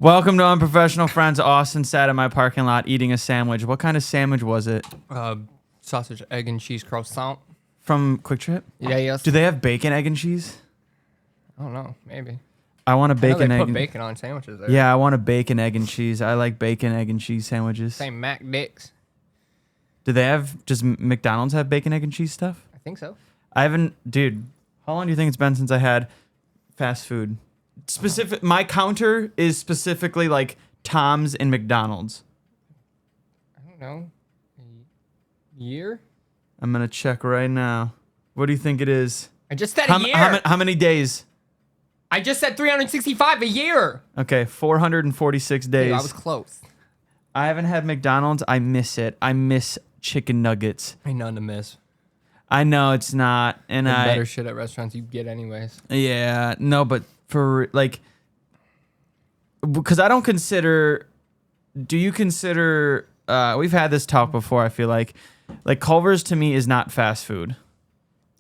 Welcome to Unprofessional Friends. Austin sat in my parking lot eating a sandwich. What kind of sandwich was it? Sausage, egg, and cheese croissant. From Quick Trip? Yeah, yes. Do they have bacon, egg, and cheese? I don't know. Maybe. I want a bacon, they egg. put bacon on sandwiches there. Yeah, I want a bacon, egg, and cheese. I like bacon, egg, and cheese sandwiches. Same Mac Dicks. Do they have, does McDonald's have bacon, egg, and cheese stuff? I think so. I haven't, dude, how long do you think it's been since I had fast food? My counter is specifically like Tom's and McDonald's. I don't know. A year? I'm going to check right now. What do you think it is? I just said a year. How many days? I just said 365 a year. Okay, 446 days. Dude, I was close. I haven't had McDonald's. I miss it. I miss chicken nuggets. Ain't none to miss. I know it's not, and The better shit at restaurants you get anyways. Yeah, no, but for like, because I don't consider. Do you consider? We've had this talk before. I feel like Culver's to me is not fast food.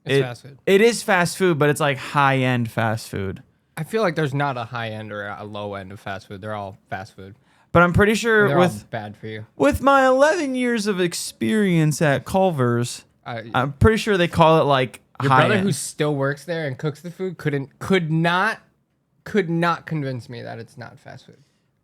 It's fast food. It is fast food, but it's like high end fast food. I feel like there's not a high end or a low end of fast food. They're all fast food. But I'm pretty sure They're all bad for you. With my 11 years of experience at Culver's, I'm pretty sure they call it like your high brother end. who still works there and cooks the food could not convince me that it's not fast food.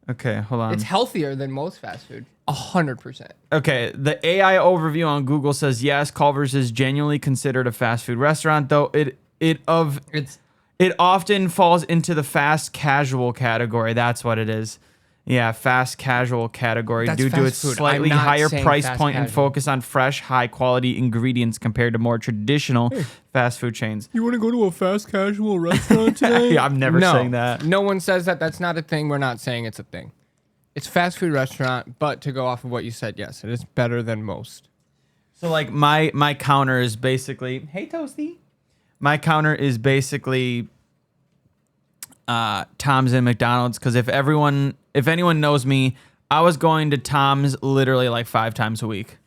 Okay, hold on. It's healthier than most fast food. 100%. Okay, the AI overview on Google says yes, Culver's is genuinely considered a fast food restaurant, though it often falls into the fast casual category. That's what it is. Yeah, fast casual category due to its slightly higher price point and focus on fresh, high quality ingredients compared to more traditional fast food chains. You want to go to a fast casual restaurant today? Yeah, I'm never saying that. No one says that. That's not a thing. We're not saying it's a thing. It's fast food restaurant, but to go off of what you said, yes, it is better than most. So like my counter is basically, hey Toasty. My counter is basically Tom's and McDonald's, because if anyone knows me, I was going to Tom's literally like 5 times a week.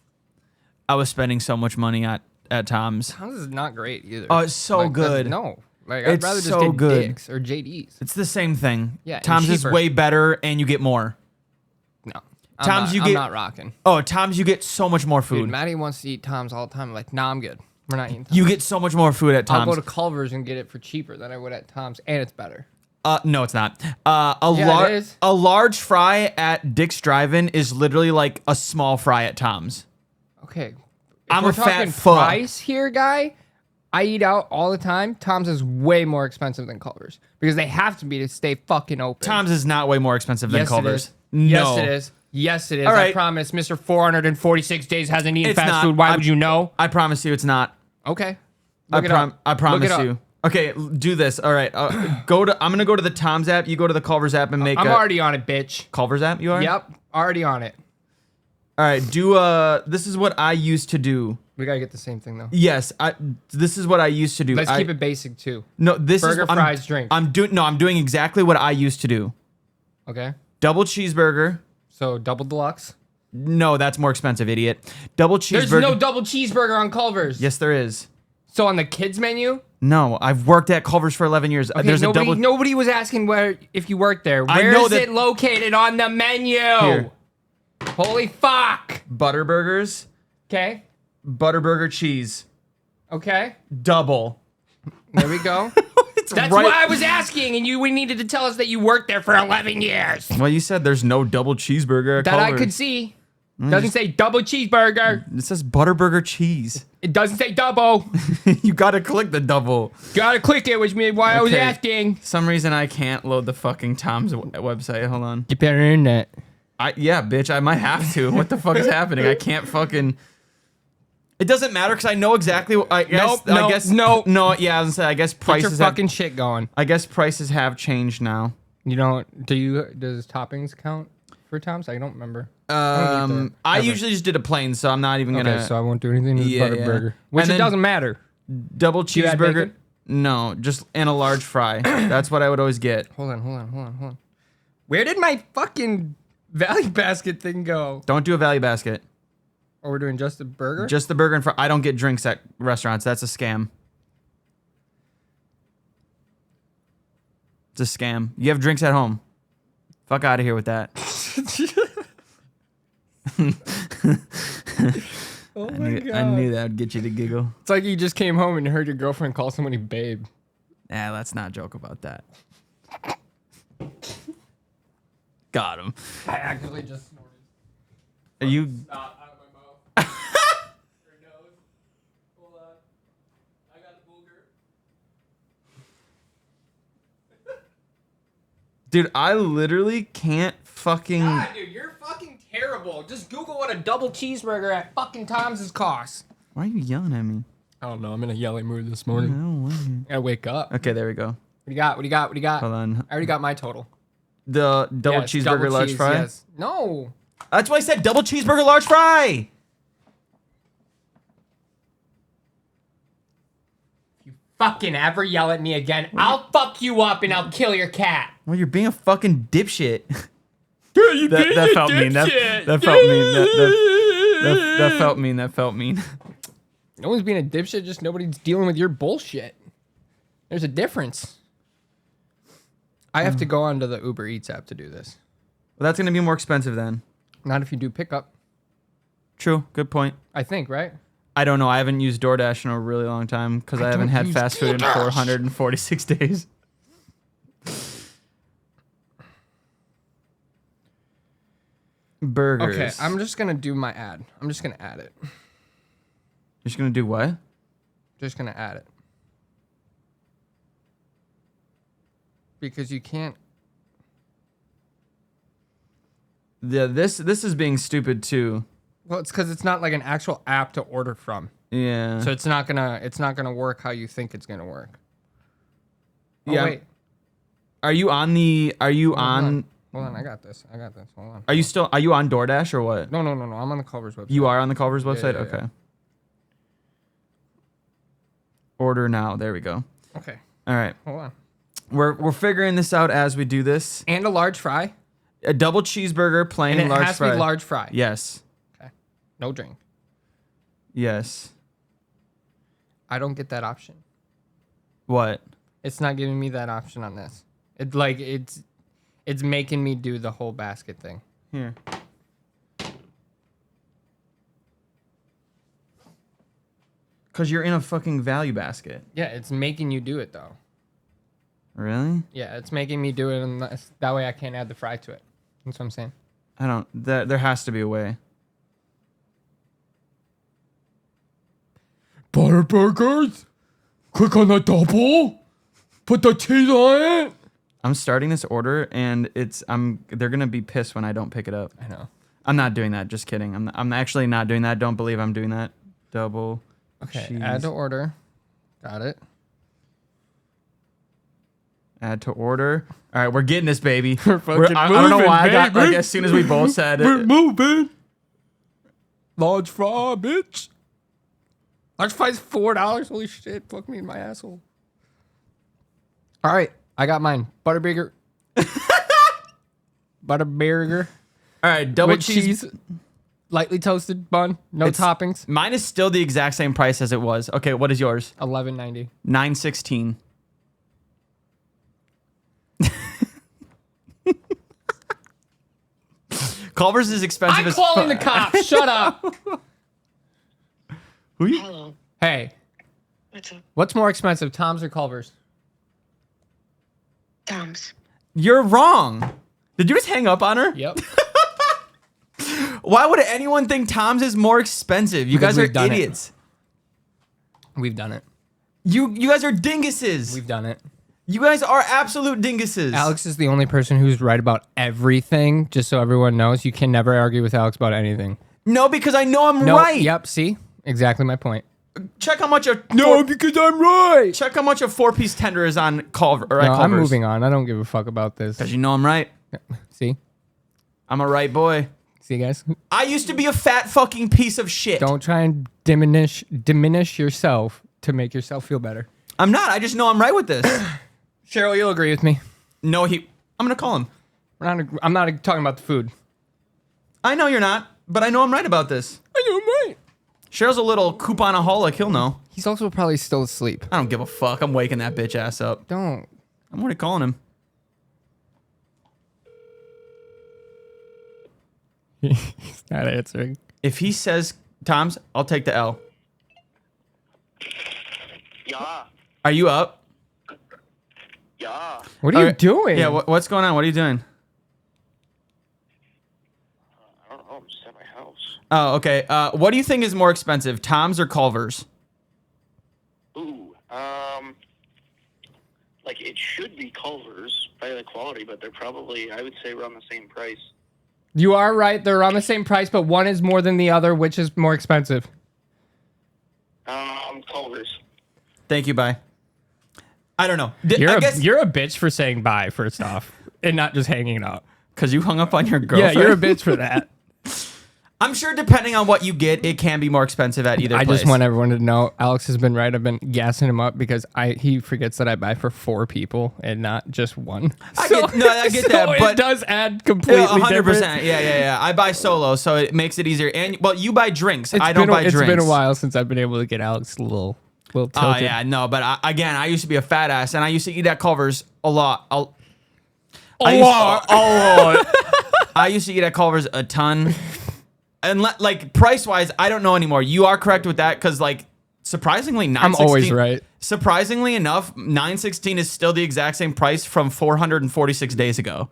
I was spending so much money at Tom's. Tom's is not great either. Oh, it's so good. No. Like, It's I'd rather just so get good. Dick's or JD's. It's the same thing. Yeah, and Tom's is cheaper. way better and you get more. No. Tom's I'm not rocking. Oh, Tom's you get so much more food. Dude, Maddie wants to eat Tom's all the time. I'm like, nah, I'm good. We're not eating Tom's. You get so much more food at Tom's. I'll go to Culver's and get it for cheaper than I would at Tom's, and it's better. No, it's not. It is. A large fry at Dick's Drive-In is literally like a small fry at Tom's. Okay. I'm we're a fat talking fuck. price here, guy. I eat out all the time. Tom's is way more expensive than Culver's because they have to be to stay fucking open. Tom's is not way more expensive than Yes, Culver's. it is. No. Yes, it is. Yes, it is. All right. I promise. Mr. 446 days hasn't eaten It's fast not. food. Why would you know? I promise you it's not. Okay. I Look it up. promise Look it you. up. Okay, do this. All right. I'm gonna go to the Tom's app. You go to the Culver's app and make. I'm already on it, bitch. Culver's app. You are. Yep. Already on it. All right. This is what I used to do. We gotta get the same thing though. Yes. This is what I used to do. Let's keep it basic too. No, this Burger, is fries, drink. I'm doing exactly what I used to do. Okay. Double cheeseburger. So double deluxe. No, that's more expensive, idiot. Double cheeseburger. There's no double cheeseburger on Culver's. Yes, there is. So on the kids menu. No, I've worked at Culver's for 11 years. Okay, There's nobody was asking if you worked there. Where is it located on the menu? Here. Holy fuck. Butterburgers. Okay. Butterburger cheese. Okay. Double. There we go. That's right. what I was asking, and we needed to tell us that you worked there for 11 years. Well, you said there's no double cheeseburger at That Culver's. I could see. Doesn't say double cheeseburger. It says Butterburger cheese. It doesn't say double. You gotta click the double. Gotta click it, which means why I was Okay. asking. For some reason I can't load the fucking Tom's website. Hold on. Get better internet. Yeah, bitch, I might have to. What the fuck is happening? I can't fucking. It doesn't matter because I know exactly. I guess. No. Yeah, I was gonna say. I guess Get your prices. fucking shit going. I guess prices have changed now. You don't? Does toppings count for Tom's? I don't remember. I usually just did a plain, so I'm not even gonna. Okay, so I won't do anything with Yeah, Butterburger. yeah. Which And it then- doesn't matter. Double you add cheeseburger. bacon? No, just and a large fry. That's what I would always get. Hold on. Where did my fucking Value Basket thing go? Don't do a value basket. Oh, we're doing just a burger? Just the burger and fry. I don't get drinks at restaurants. That's a scam. It's a scam. You have drinks at home. Fuck out of here with that. Oh I knew that would get you to giggle. It's like you just came home and heard your girlfriend call somebody babe. Nah, let's not joke about that. Got him. I actually just snorted. Are you? Out of my mouth. Your nose. Hold on. I got a booger. Dude, I literally can't fucking. God, dude, you're fucking terrible. Just Google what a double cheeseburger at fucking Tom's costs. Why are you yelling at me? I don't know. I'm in a yelling mood this I morning. don't like it. I gotta wake up. Okay, there we go. What do you got? What do you got? What do you got? Hold on. I already got my total. The double Yes, cheeseburger double large cheese, fry. Yes. No. That's why I said double cheeseburger large fry. If you fucking ever yell at me again, I'll fuck you up and I'll kill your cat. Well, you're being a fucking dipshit. You that felt mean. That felt mean. That felt mean. That felt mean. No one's being a dipshit. Just nobody's dealing with your bullshit. There's a difference. I have to go onto the Uber Eats app to do this. Well, that's gonna be more expensive then. Not if you do pickup. True. Good point. I think, right? I don't know. I haven't used DoorDash in a really long time because I haven't don't had use fast food in DoorDash. 446 days. Burgers. Okay, I'm just gonna do my ad. I'm just gonna add it. You're just gonna do what? Just gonna add it. Because you can't. Yeah, this is being stupid too. Well, it's because it's not like an actual app to order from. Yeah. So it's not gonna work how you think it's gonna work. Oh, Yeah. wait. Are you on the? Are you Hold on? Hold on, I got this. Hold on. Are you still? Are you on DoorDash or what? No. I'm on the Culver's website. You are on the Culver's website. yeah, yeah. Okay. Order now. There we go. Okay, All right. hold on. We're figuring this out as we do this. And a large fry. A double cheeseburger, plain And it large has fry. to be large fry. Yes. Okay. No drink. Yes. I don't get that option. What? It's not giving me that option on this. It's making me do the whole basket thing. Here. Cause you're in a fucking value basket. Yeah, it's making you do it though. Really? Yeah, it's making me do it, and that way I can't add the fry to it. That's what I'm saying. I don't. There has to be a way. Butter burgers. Click on the double. Put the cheese on it. I'm starting this order, and they're gonna be pissed when I don't pick it up. I know. I'm not doing that. Just kidding. I'm actually not doing that. Don't believe I'm doing that. Double. Okay, cheese. add to order. Got it. Add to order. All right, we're getting this, baby. We're fucking I don't know moving, why I got baby. like as soon as we both said We're it. moving. Large fry, bitch. Large fry's $4. Holy shit! Fuck me in my asshole. All right, I got mine. Butterburger. Butterburger. All right, double With cheese. Lightly toasted bun. No It's- toppings. Mine is still the exact same price as it was. Okay, what is yours? $11.90. $9.16. Culver's is expensive I'm as calling the cops. Shut up. Who you? Hello. Hey, What's up? what's more expensive, Tom's or Culver's? Tom's. You're wrong. Did you just hang up on her? Yep. Why would anyone think Tom's is more expensive? You Because guys are we've done it. idiots. We've done it. You guys are dinguses. We've done it. You guys are absolute dinguses. Alex is the only person who's right about everything, just so everyone knows. You can never argue with Alex about anything. No, because I know I'm No, right. Yep, see? Exactly my point. Check how much a because I'm right. check how much a 4-piece tender is on Culver. Or No, at I'm Culver's. moving on. I don't give a fuck about this. Because you know I'm right. See? I'm a right boy. See, guys? I used to be a fat fucking piece of shit. Don't try and diminish yourself to make yourself feel better. I'm not. I just know I'm right with this. Cheryl, you'll agree with me. No, I'm gonna call him. I'm not talking about the food. I know you're not, but I know I'm right about this. I know I'm right. Cheryl's a little couponaholic. He'll know. He's also probably still asleep. I don't give a fuck. I'm waking that bitch ass up. Don't. I'm already calling him. He's not answering. If he says Tom's, I'll take the L. Yeah. Are you up? Yeah. What are you doing? Yeah, what's going on? What are you doing? I don't know. I'm just at my house. Oh, okay. What do you think is more expensive, Tom's or Culver's? Ooh. Like it should be Culver's by the quality, but they're probably, I would say, around the same price. You are right. They're around the same price, but one is more than the other. Which is more expensive? Culver's. Thank you. Bye. I don't know. You're a bitch for saying bye, first off, and not just hanging up. Because you hung up on your girlfriend. Yeah, you're a bitch for that. I'm sure depending on what you get, it can be more expensive at either place. I just want everyone to know Alex has been right. I've been gassing him up because he forgets that I buy for 4 people and not just one. I get that, but it does add completely 100%. Different. Yeah. I buy solo, so it makes it easier. And well, you buy drinks. I don't buy drinks. It's been a while since I've been able to get Alex a little tilted. Oh yeah, no, but I used to be a fat ass, and I used to eat at Culver's a lot. I used to eat at Culver's a ton. And like price wise, I don't know anymore. You are correct with that because like surprisingly, I'm always right. Surprisingly enough, 916 is still the exact same price from 446 days ago.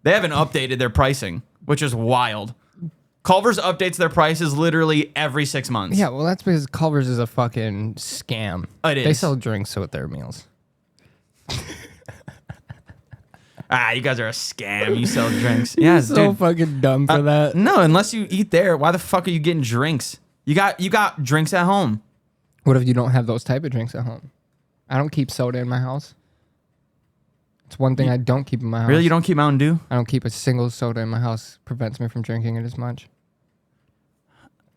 They haven't updated their pricing, which is wild. Culver's updates their prices literally every 6 months. Yeah, well, that's because Culver's is a fucking scam. It is. They sell drinks with their meals. You guys are a scam. You sell drinks. Yeah, so dude. fucking dumb for that. No, unless you eat there, why the fuck are you getting drinks? You got drinks at home. What if you don't have those type of drinks at home? I don't keep soda in my house. It's one thing I don't keep in my house. Really, you don't keep Mountain Dew? I don't keep a single soda in my house. Prevents me from drinking it as much.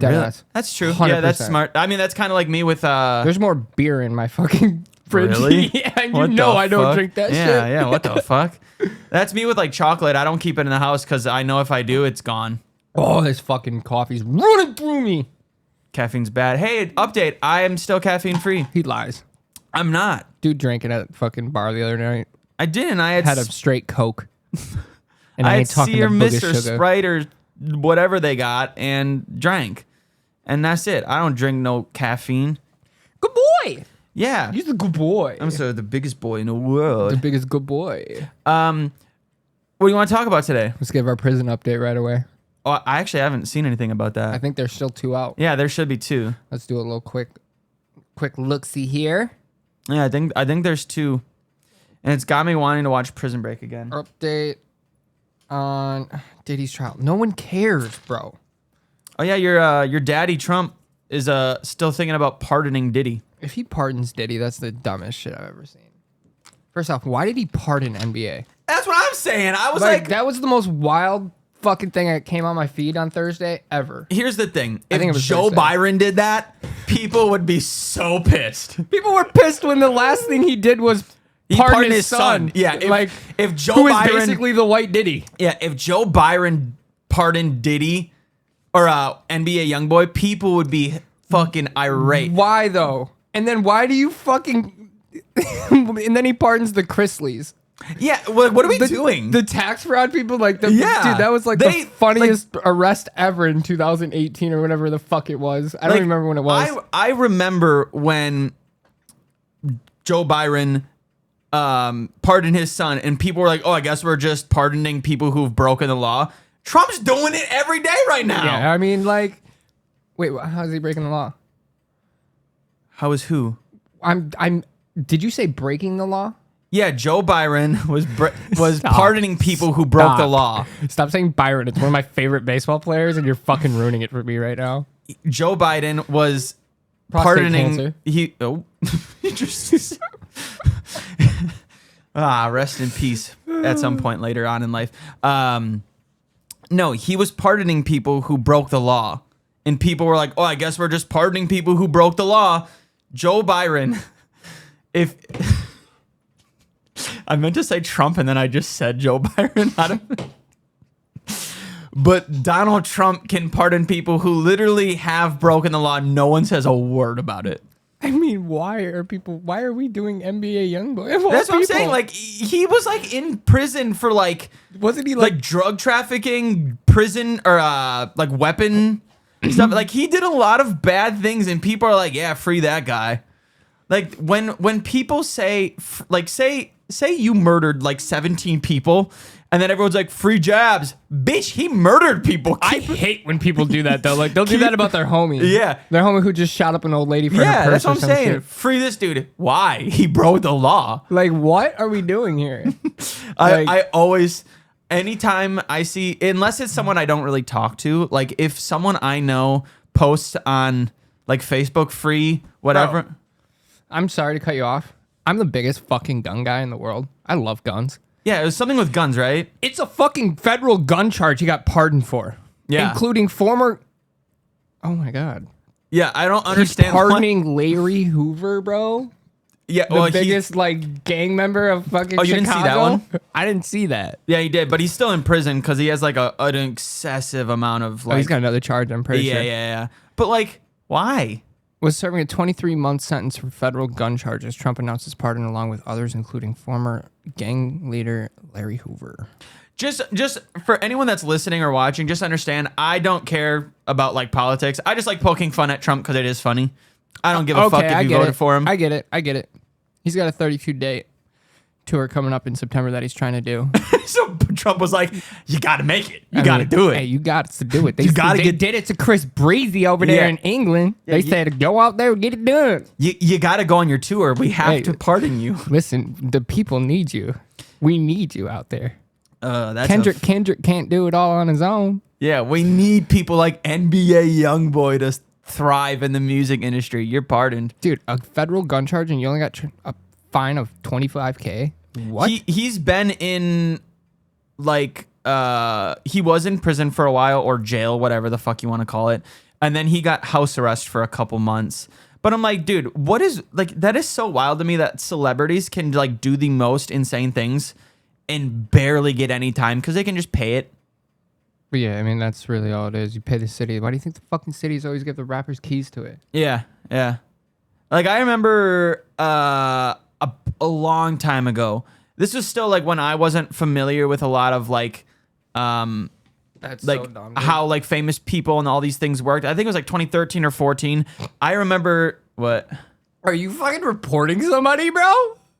Really? That's true. 100%. Yeah, that's smart. I mean, that's kind of like me with There's more beer in my fucking fridge. Really? Yeah, and I don't drink that shit. Yeah, what the fuck? That's me with like chocolate. I don't keep it in the house because I know if I do, it's gone. Oh, this fucking coffee's running through me. Caffeine's bad. Hey, update. I am still caffeine free. He lies. I'm not. Dude drank it at fucking bar the other night. I didn't. I had a straight Coke. And I ain't had talking Sear to Mr. sugar. Sprite or whatever they got and drank. And that's it. I don't drink no caffeine. Good boy. Yeah. He's the good boy. I'm the biggest boy in the world. The biggest good boy. What do you want to talk about today? Let's give our prison update right away. Oh, I actually haven't seen anything about that. I think there's still 2 out. Yeah, there should be 2. Let's do a little quick look-see here. Yeah, I think there's 2. And it's got me wanting to watch Prison Break again. Update on Diddy's trial. No one cares, bro. Oh yeah, your daddy Trump is still thinking about pardoning Diddy. If he pardons Diddy, that's the dumbest shit I've ever seen. First off, why did he pardon NBA? That's what I'm saying. I was like that was the most wild fucking thing that came on my feed on Thursday ever. Here's the thing. I think If it was Joe Thursday. Byron did that, people would be so pissed. People were pissed when the last thing he did was pardon his son. Yeah, if Joe who is Byron basically the white Diddy. Yeah, if Joe Byron pardoned Diddy or NBA YoungBoy, people would be fucking irate. Why though? And then why do you fucking and then he pardons the Chrisleys. Yeah, what are we doing? The tax fraud people, like, dude, Yeah. that was like the funniest arrest ever in 2018 or whatever the fuck it was. I don't even remember when it was. I remember when Joe Byron pardoned his son, and people were like, "Oh, I guess we're just pardoning people who've broken the law." Trump's doing it every day right now. Yeah, I mean, like, wait, how is he breaking the law? How is who? Did you say breaking the law? Yeah, Joe Byron was pardoning people who broke the law. Stop saying Byron. It's one of my favorite baseball players, and you're fucking ruining it for me right now. Joe Biden was Prostate pardoning. cancer. He just rest in peace at some point later on in life. No, he was pardoning people who broke the law, and people were like, "Oh, I guess we're just pardoning people who broke the law." Joe Byron, if I meant to say Trump and then I just said Joe Byron. But Donald Trump can pardon people who literally have broken the law. No one says a word about it. I mean, why are we doing NBA Youngboy? That's what I'm saying. Like, he was like in prison for like, wasn't he like drug trafficking, prison, or like weapon stuff. Like, he did a lot of bad things, and people are like, yeah, free that guy. Like, when people say, like, say you murdered like 17 people, and then everyone's like, free Jabz. Bitch, he murdered people. I hate when people do that, though. Like, they'll do that about their homie. Yeah. Their homie who just shot up an old lady for her purse. That's what I'm saying. Shit. Free this dude. Why? He broke the law. Like, what are we doing here? I always, anytime I see, unless it's someone I don't really talk to, like if someone I know posts on like Facebook free, whatever. Bro, I'm sorry to cut you off. I'm the biggest fucking gun guy in the world. I love guns. Yeah, it was something with guns, right? It's a fucking federal gun charge he got pardoned for. Yeah. Including former... Oh, my God. Yeah, I don't understand. He's pardoning Larry Hoover, bro. Yeah, the biggest, like, gang member of fucking Chicago. You didn't see that one? I didn't see that. Yeah, he did, but he's still in prison because he has, like, an excessive amount of, like... he's got another charge, I'm pretty sure. Yeah. But, like, why? Was serving a 23-month sentence for federal gun charges. Trump announced his pardon along with others, including former gang leader Larry Hoover. Just for anyone that's listening or watching, just understand, I don't care about like politics. I just like poking fun at Trump because it is funny. I don't give a fuck if you voted for him. I get it. He's got a 32-date tour coming up in September that he's trying to do. So Trump was like, you got to make it. You got to do it. Hey, you got to do it. They did it to Chris Breezy over there in England. They said, go out there and get it done. You got to go on your tour. We have to pardon you. Listen, the people need you. We need you out there. That's Kendrick can't do it all on his own. Yeah, we need people like NBA Youngboy to thrive in the music industry. You're pardoned. Dude, a federal gun charge and you only got a fine of $25,000? What? He's been in, like, he was in prison for a while, or jail, whatever the fuck you want to call it. And then he got house arrest for a couple months. But I'm like, dude, what is, like, that is so wild to me that celebrities can, like, do the most insane things and barely get any time because they can just pay it. But yeah, I mean, that's really all it is. You pay the city. Why do you think the fucking cities always give the rappers keys to it? Yeah. Like, I remember a long time ago. This was still like when I wasn't familiar with a lot of like that's like so dumb, how like famous people and all these things worked. I think it was like 2013 or 14. I remember what? Are you fucking reporting somebody, bro?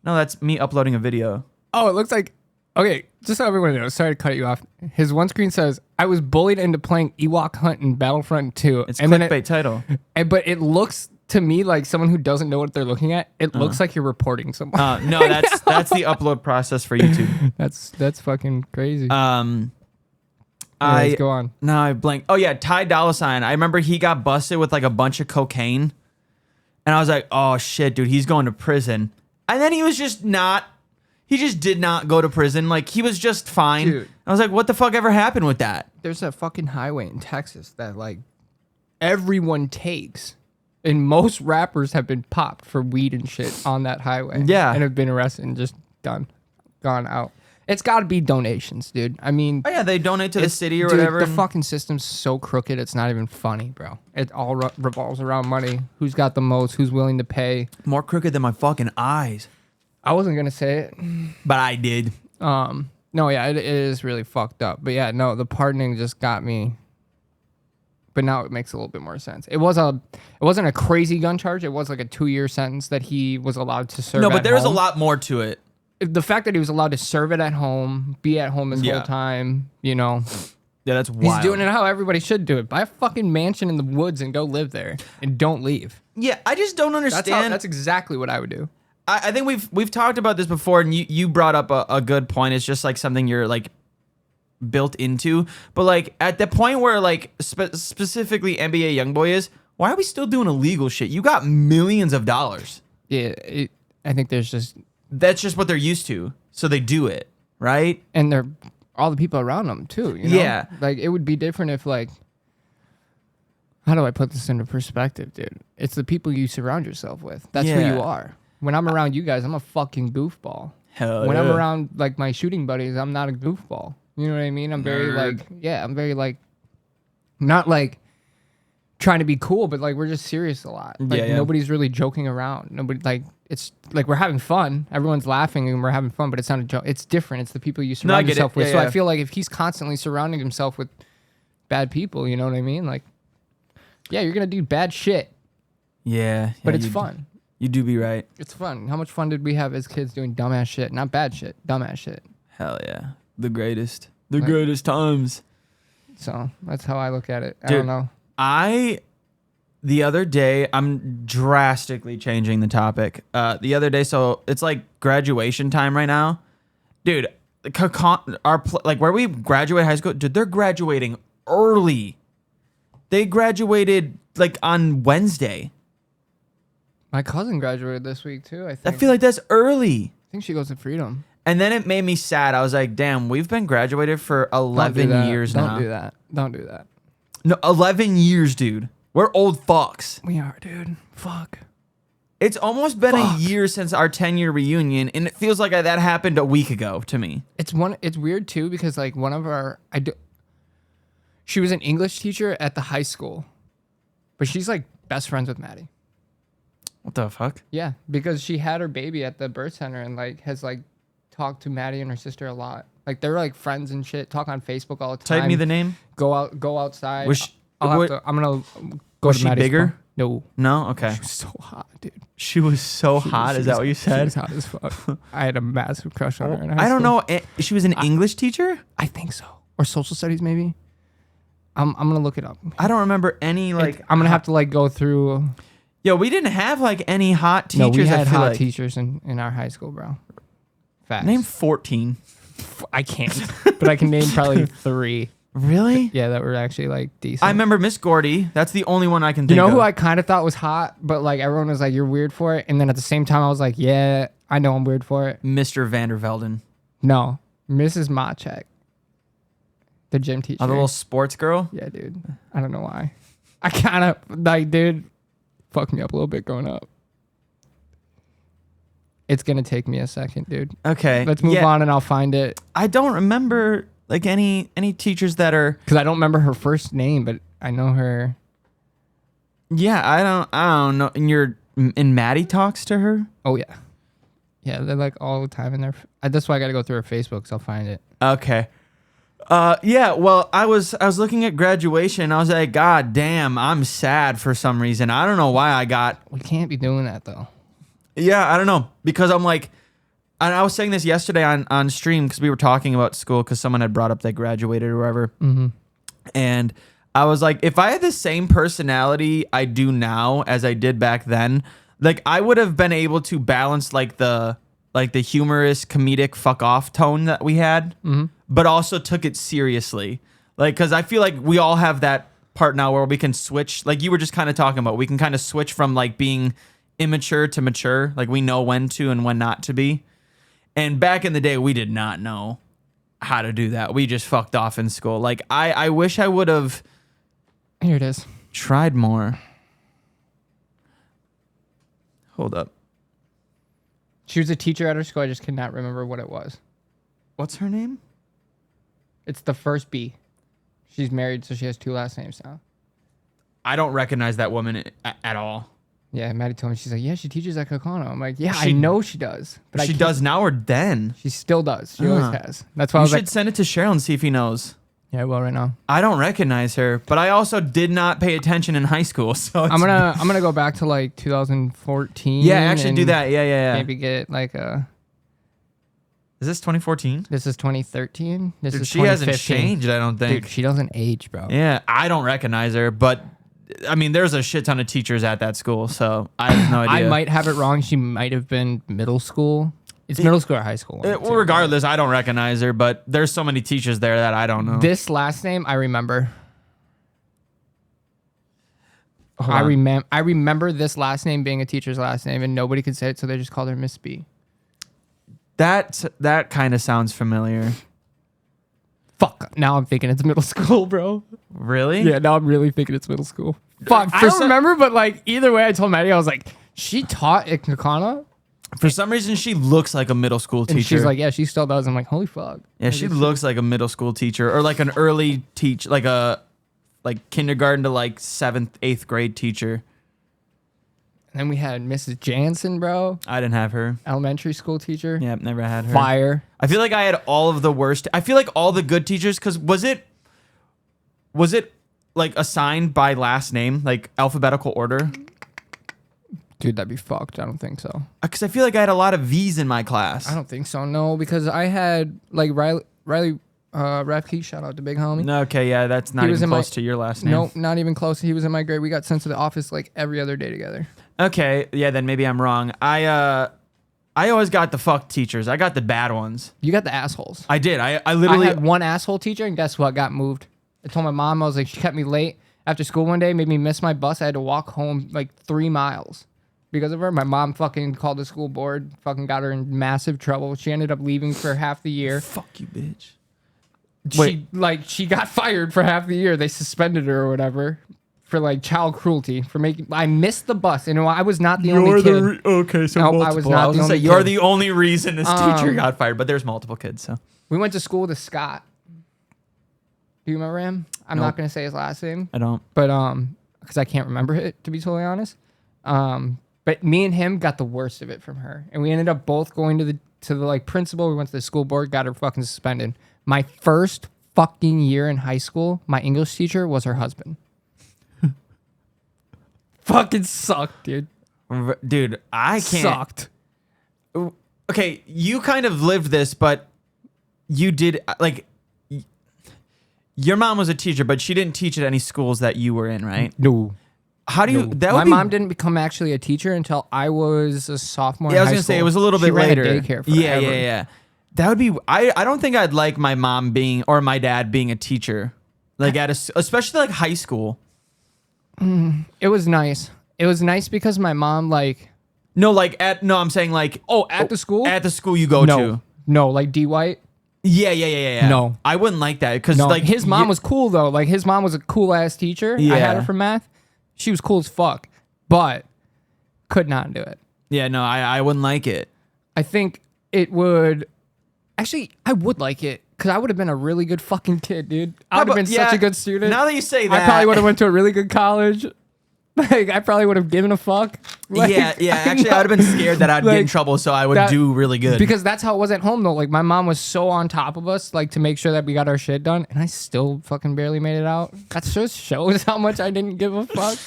No, that's me uploading a video. Oh, it looks like, okay, just so everyone knows, sorry to cut you off. His one screen says, I was bullied into playing Ewok Hunt in Battlefront 2. It's clickbait title. But it looks to me like someone who doesn't know what they're looking at. It looks like you're reporting someone. No, that's the upload process for YouTube. That's fucking crazy. Anyways, go on. No, I blanked. Oh yeah, Ty Dolla $ign. I remember he got busted with like a bunch of cocaine, and I was like, oh shit, dude, he's going to prison. And then he was just not. He just did not go to prison. Like, he was just fine. Dude. I was like, what the fuck ever happened with that? There's a fucking highway in Texas that like everyone takes. And most rappers have been popped for weed and shit on that highway. Yeah. And have been arrested and just gone out. It's got to be donations, dude. I mean... Oh, yeah, they donate to the city or whatever. The fucking system's so crooked, it's not even funny, bro. It all revolves around money. Who's got the most? Who's willing to pay? More crooked than my fucking eyes. I wasn't going to say it. But I did. No, yeah, it is really fucked up. But yeah, no, the pardoning just got me... But now it makes a little bit more sense. It wasn't a crazy gun charge. It was like a 2-year sentence that he was allowed to serve. No, but there's a lot more to it. The fact that he was allowed to serve it at home, be at home his whole time, you know. Yeah, that's wild. He's doing it how everybody should do it. Buy a fucking mansion in the woods and go live there and don't leave. Yeah, I just don't understand. That's exactly what I would do. I think we've talked about this before, and you brought up a good point. It's just like something you're like built into, but like at the point where like specifically NBA Youngboy is, why are we still doing illegal shit? You got millions of dollars. Yeah, I think that's just what they're used to, so they do it, right? And they're all the people around them too. You know? Yeah, like it would be different if like, how do I put this into perspective, dude? It's the people you surround yourself with. That's who you are. When I'm around you guys, I'm a fucking goofball. Hell when yeah. I'm around like my shooting buddies, I'm not a goofball. You know what I mean? I'm very like, not like trying to be cool, but like we're just serious a lot. Like nobody's really joking around. Nobody like it's like we're having fun. Everyone's laughing and we're having fun, but it's not a joke. It's different. It's the people you surround yourself with. So I feel like if he's constantly surrounding himself with bad people, you know what I mean? Like, yeah, you're gonna do bad shit. Yeah, but it's fun. You do be right. It's fun. How much fun did we have as kids doing dumbass shit? Not bad shit, dumbass shit. Hell yeah, the greatest, greatest times. So that's how I look at it. Dude, I don't know. The other day, I'm drastically changing the topic. The other day, so it's like graduation time right now, dude. Like where we graduate high school, dude, they're graduating early. They graduated like on Wednesday. My cousin graduated this week too. I think. I feel like that's early. I think she goes to Freedom. And then it made me sad. I was like, damn, we've been graduated for 11 years now. Don't do that. Don't do that. No, 11 years, dude. We're old fucks. We are, dude. Fuck. It's almost been a year since our 10-year reunion, and it feels like that happened a week ago to me. It's weird too because like one of our she was an English teacher at the high school, but she's like best friends with Maddie. What the fuck? Yeah, because she had her baby at the birth center and like has like talked to Maddie and her sister a lot. Like they're like friends and shit. Talk on Facebook all the time. Type me the name. Go outside. I'm gonna go was to she Maddie's bigger? phone. No. No? Okay. She was so hot, dude. She was so hot. Is that what you said? She was hot as fuck. I had a massive crush on her in high I don't school. know. She was an English teacher? I think so. Or social studies, maybe. I'm gonna look it up. I don't remember any like. I'm gonna have to like go through. Yo, we didn't have like any hot teachers. No, we had hot like. teachers in our high school, bro. Facts. Name 14. I can't, but I can name probably 3. Really? Yeah, that were actually like decent. I remember Miss Gordy. That's the only one I can think of. You know who I kind of thought was hot, but like everyone was like, "You're weird for it," and then at the same time, I was like, "Yeah, I know I'm weird for it." Mr. Vandervelden. No, Mrs. Machek, the gym teacher. Oh, the little sports girl? Yeah, dude. I don't know why. I kind of like, dude, fucked me up a little bit growing up. It's gonna take me a second, dude. Okay. Let's move on, and I'll find it. I don't remember like any teachers that are because I don't remember her first name, but I know her. Yeah, I don't know. And Maddie talks to her. Oh yeah, yeah. They're like all the time in there. That's why I got to go through her Facebook, so I'll find it. Okay. Yeah. Well, I was looking at graduation. I was like, God damn, I'm sad for some reason. I don't know why I got. We can't be doing that though. Yeah, I don't know because I'm like. And I was saying this yesterday on stream because we were talking about school because someone had brought up they graduated or whatever. Mm-hmm. And I was like, if I had the same personality I do now as I did back then, like I would have been able to balance like the humorous comedic fuck off tone that we had, but also took it seriously. Like, because I feel like we all have that part now where we can switch. Like you were just kind of talking about, we can kind of switch from like being immature to mature. Like we know when to and when not to be. And back in the day, we did not know how to do that. We just fucked off in school. Like, I wish I would have... Here it is. Tried more. Hold up. She was a teacher at her school. I just cannot remember what it was. What's her name? It's the first B. She's married, so she has 2 last names now. I don't recognize that woman at all. Yeah, Maddie told me, she's like, yeah, she teaches at Kokona. I'm like, yeah, I know she does. But she does now or then? She still does. She always has. That's why I was like... You should send it to Cheryl and see if he knows. Yeah, I will right now. I don't recognize her, but I also did not pay attention in high school, so I'm gonna go back to like 2014. Yeah, actually do that. Yeah. Maybe get like a... Is this 2014? This is 2013. This Dude, is she hasn't changed, I don't think. Dude, she doesn't age, bro. Yeah, I don't recognize her, but... I mean, there's a shit ton of teachers at that school, so I have no idea. I might have it wrong. She might have been middle school. It's middle school or high school. Well, regardless, I don't recognize her, but there's so many teachers there that I don't know. This last name, I remember. I remember this last name being a teacher's last name, and nobody could say it, so they just called her Miss B. That kind of sounds familiar. Fuck. Now I'm thinking it's middle school, bro. Really? Yeah, now I'm really thinking it's middle school. Fuck. I don't remember, but like either way, I told Maddie, I was like, she taught at Kakana? For some reason, she looks like a middle school teacher. And she's like, yeah, she still does. I'm like, holy fuck. Yeah, she looks like a middle school teacher or like an early teach, like like kindergarten to like 7th, 8th grade teacher. And then we had Mrs. Jansen, bro. I didn't have her. Elementary school teacher. Yep, never had her. Fire. I feel like I had all of the worst. I feel like all the good teachers, because was it like assigned by last name, like alphabetical order? Dude, that'd be fucked. I don't think so. Because I feel like I had a lot of V's in my class. I don't think so. No, because I had like Riley Rapke, shout out to Big Homie. No, okay, yeah, that's not even close to your last name. Nope, not even close. He was in my grade. We got sent to the office like every other day together. Okay, yeah, then maybe I'm wrong. I always got the fuck teachers. I got the bad ones. You got the assholes. I did. I literally I had one asshole teacher, and guess what? Got moved. I told my mom, I was like, she kept me late after school one day, made me miss my bus. I had to walk home like 3 miles because of her. My mom fucking called the school board, fucking got her in massive trouble. She ended up leaving for half the year. Fuck you, bitch. She got fired for half the year. They suspended her or whatever for like child cruelty for making. I missed the bus, and I was not the only kid. Okay, so Nope, multiple. I was not the only you're kid. the only reason this teacher got fired, but there's multiple kids. So We went to school with Scott. Do you remember him? I'm not gonna say his last name, I don't. but because I can't remember it, to be totally honest. But me and him got the worst of it from her, and we ended up both going to the like principal. We went to the school board, got her fucking suspended. My first fucking year in high school, my English teacher was her husband. Fucking sucked, dude. Dude, I can't. Sucked. Okay, you kind of lived this, but you did like. Your mom was a teacher, but she didn't teach at any schools that you were in, right? No. How do you? That would My be, mom didn't become actually a teacher until I was a sophomore. Yeah, I was in high gonna say school. it was a little She bit ran later. A daycare Yeah, forever. yeah. That would be. I don't think I'd like my mom being or my dad being a teacher, like especially like high school. It was nice. It was nice because my mom I'm saying like at the school. at the school you go to. No, like D White. Yeah. No. I wouldn't like that because No, like his mom was cool though. Like his mom was a cool ass teacher. I Yeah. had her for math. She was cool as fuck, but could not do it. Yeah, no, I wouldn't like it. I think it would. Actually, I would like it because I would have been a really good fucking kid, dude. I would have been such a good student. Now that you say that, I probably would have went to a really good college. Like I probably would have given a fuck. Like, yeah. Actually, I would have been scared that I'd get in Like, trouble, so I would do really good. Because that's how it was at home though. Like my mom was so on top of us, like to make sure that we got our shit done, and I still fucking barely made it out. That just shows how much I didn't give a fuck.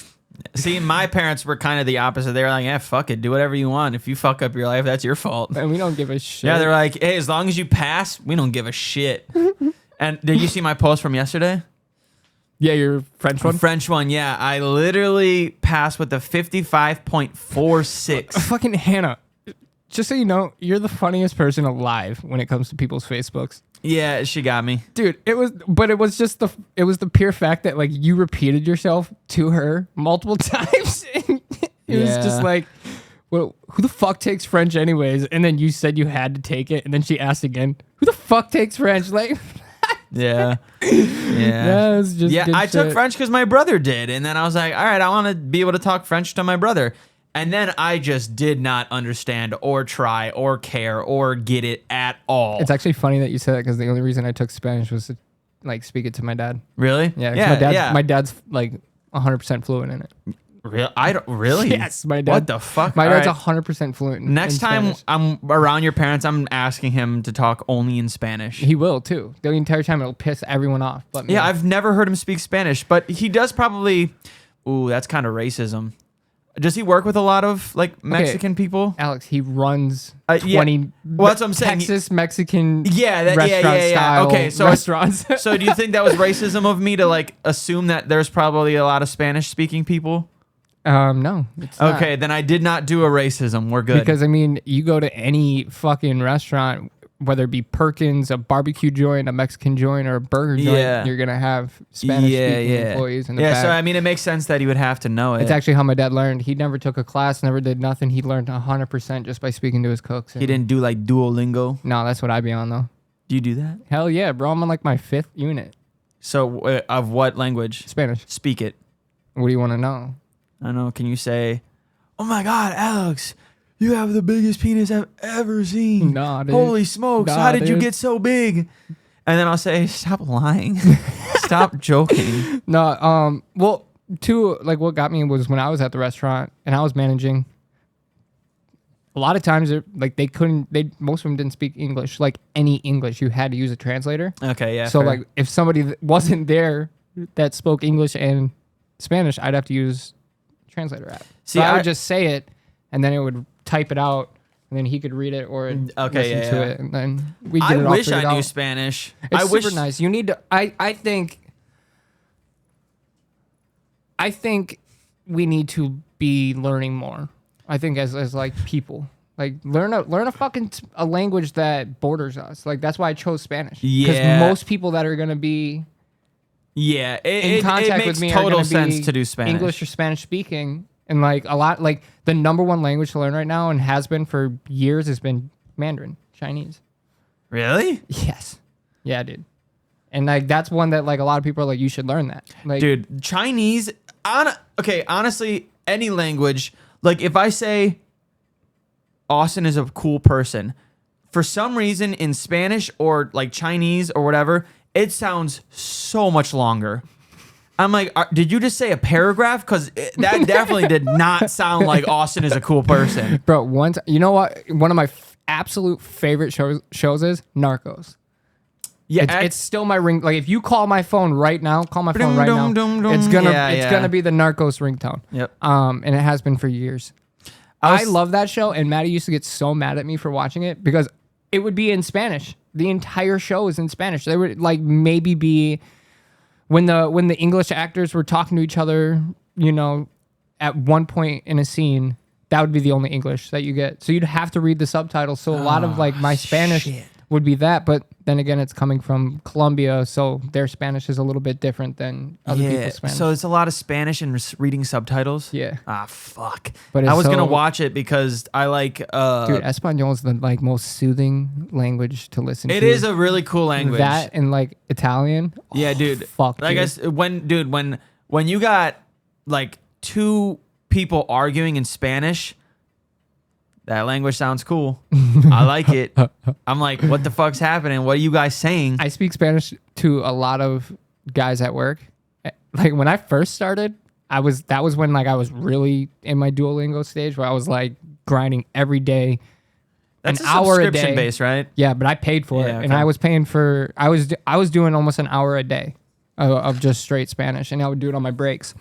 See, my parents were kind of the opposite. They were like, "Yeah, fuck it, do whatever you want. If you fuck up your life, that's your fault." And we don't give a shit. Yeah, they're like, "Hey, as long as you pass, we don't give a shit." And did you see my post from yesterday? Yeah, your French one. French one, yeah. I literally passed with a 55.46. Fucking Hannah. Just so you know, you're the funniest person alive when it comes to people's Facebooks. Yeah, she got me. Dude, it was the pure fact that like you repeated yourself to her multiple times. It was just like, well, who the fuck takes French anyways? And then you said you had to take it, and then she asked again, who the fuck takes French? Like, Yeah. it was just good I took shit. French because my brother did. And then I was like, all right, I want to be able to talk French to my brother. And then I just did not understand or try or care or get it at all. It's actually funny that you said that because the only reason I took Spanish was to like speak it to my dad. Really? Yeah, my dad's like 100% fluent in it. Really? Yes, my dad. What the fuck? My All dad's right. 100% fluent in Next time Spanish. I'm around your parents, I'm asking him to talk only in Spanish. He will too. The entire time it'll piss everyone off. But me. Yeah, I've never heard him speak Spanish, but he does probably. Ooh, that's kind of racism. Does he work with a lot of like Mexican people? Alex, he runs Yeah. 20 Well, that's what I'm saying. Texas Mexican Yeah, restaurant style Okay, so restaurants. So do you think that was racism of me to like assume that there's probably a lot of Spanish speaking people? No. It's not. Okay, then I did not do a racism. We're good. Because I mean, you go to any fucking restaurant, whether it be Perkins, a barbecue joint, a Mexican joint, or a burger joint, Yeah. you're gonna have Spanish speaking employees in the back. So I mean, it makes sense that he would have to know it. It's actually how my dad learned. He never took a class, never did nothing. He learned 100% just by speaking to his cooks. He didn't do like Duolingo. No, that's what I be on though. Do you do that? Hell yeah, bro. I'm on like my 5th unit. So of what language? Spanish. Speak it. What do you want to know? I don't know. Can you say, "Oh my God, Alex, you have the biggest penis I've ever seen. Nah, dude. Holy smokes, Nah, how did you dude. get so big?" And then I'll say, "Stop lying." Stop joking. No, well, like what got me was when I was at the restaurant and I was managing. A lot of times, like most of them didn't speak English, like any English. You had to use a translator. Okay, yeah. So fair. like, if somebody wasn't there that spoke English and Spanish, I'd have to use translator app. See, So I I- would just say it, and then it would type it out, and then he could read it or listen to it, and then we did I it all wish figured I knew out. Spanish. It's I wish. super nice. You need to. I think we need to be learning more. I think as like people, like learn a fucking a language that borders us. Like that's why I chose Spanish. Because Yeah. most people that are gonna be Yeah, in contact it makes with me are total gonna sense be to do Spanish. English or Spanish speaking, and like a lot, like the number one language to learn right now and has been for years has been Mandarin, Chinese. Really? Yes. Yeah, dude. And like that's one that like a lot of people are like, you should learn that. Like, Dude, Chinese. Honestly, any language. Like if I say Austin is a cool person, for some reason in Spanish or like Chinese or whatever, it sounds so much longer. I'm like, did you just say a paragraph? Because that definitely did not sound like Austin is a cool person. bro, once you know what? One of my absolute favorite shows is Narcos. Yeah, It's still my ring. Like if you call my phone right now, it's gonna Yeah. gonna be the Narcos ringtone. Yep. And it has been for years. I love that show, and Maddie used to get so mad at me for watching it because it would be in Spanish. The entire show is in Spanish. They would like maybe be when the English actors were talking to each other, you know, at one point in a scene, that would be the only English that you get. So you'd have to read the subtitles. So a lot of like my Spanish would be that, but then again, it's coming from Colombia, so their Spanish is a little bit different than other people's Spanish. So it's a lot of Spanish and reading subtitles. Yeah. Ah, fuck. But I it's was gonna so- watch it because I like. Dude, Espanol is the like most soothing language to listen to. It is a really cool language. That and like Italian. Yeah, Oh, dude. Fuck. Like dude. when you got like two people arguing in Spanish, that language sounds cool. I like it. I'm like, what the fuck's happening? What are you guys saying? I speak Spanish to a lot of guys at work. Like when I first started, that was when like I was really in my Duolingo stage where I was like grinding every day. That's an a hour a subscription day. base, right? Yeah, but I paid for it, Yeah, and okay. I was paying for. I was doing almost an hour a day of just straight Spanish, and I would do it on my breaks.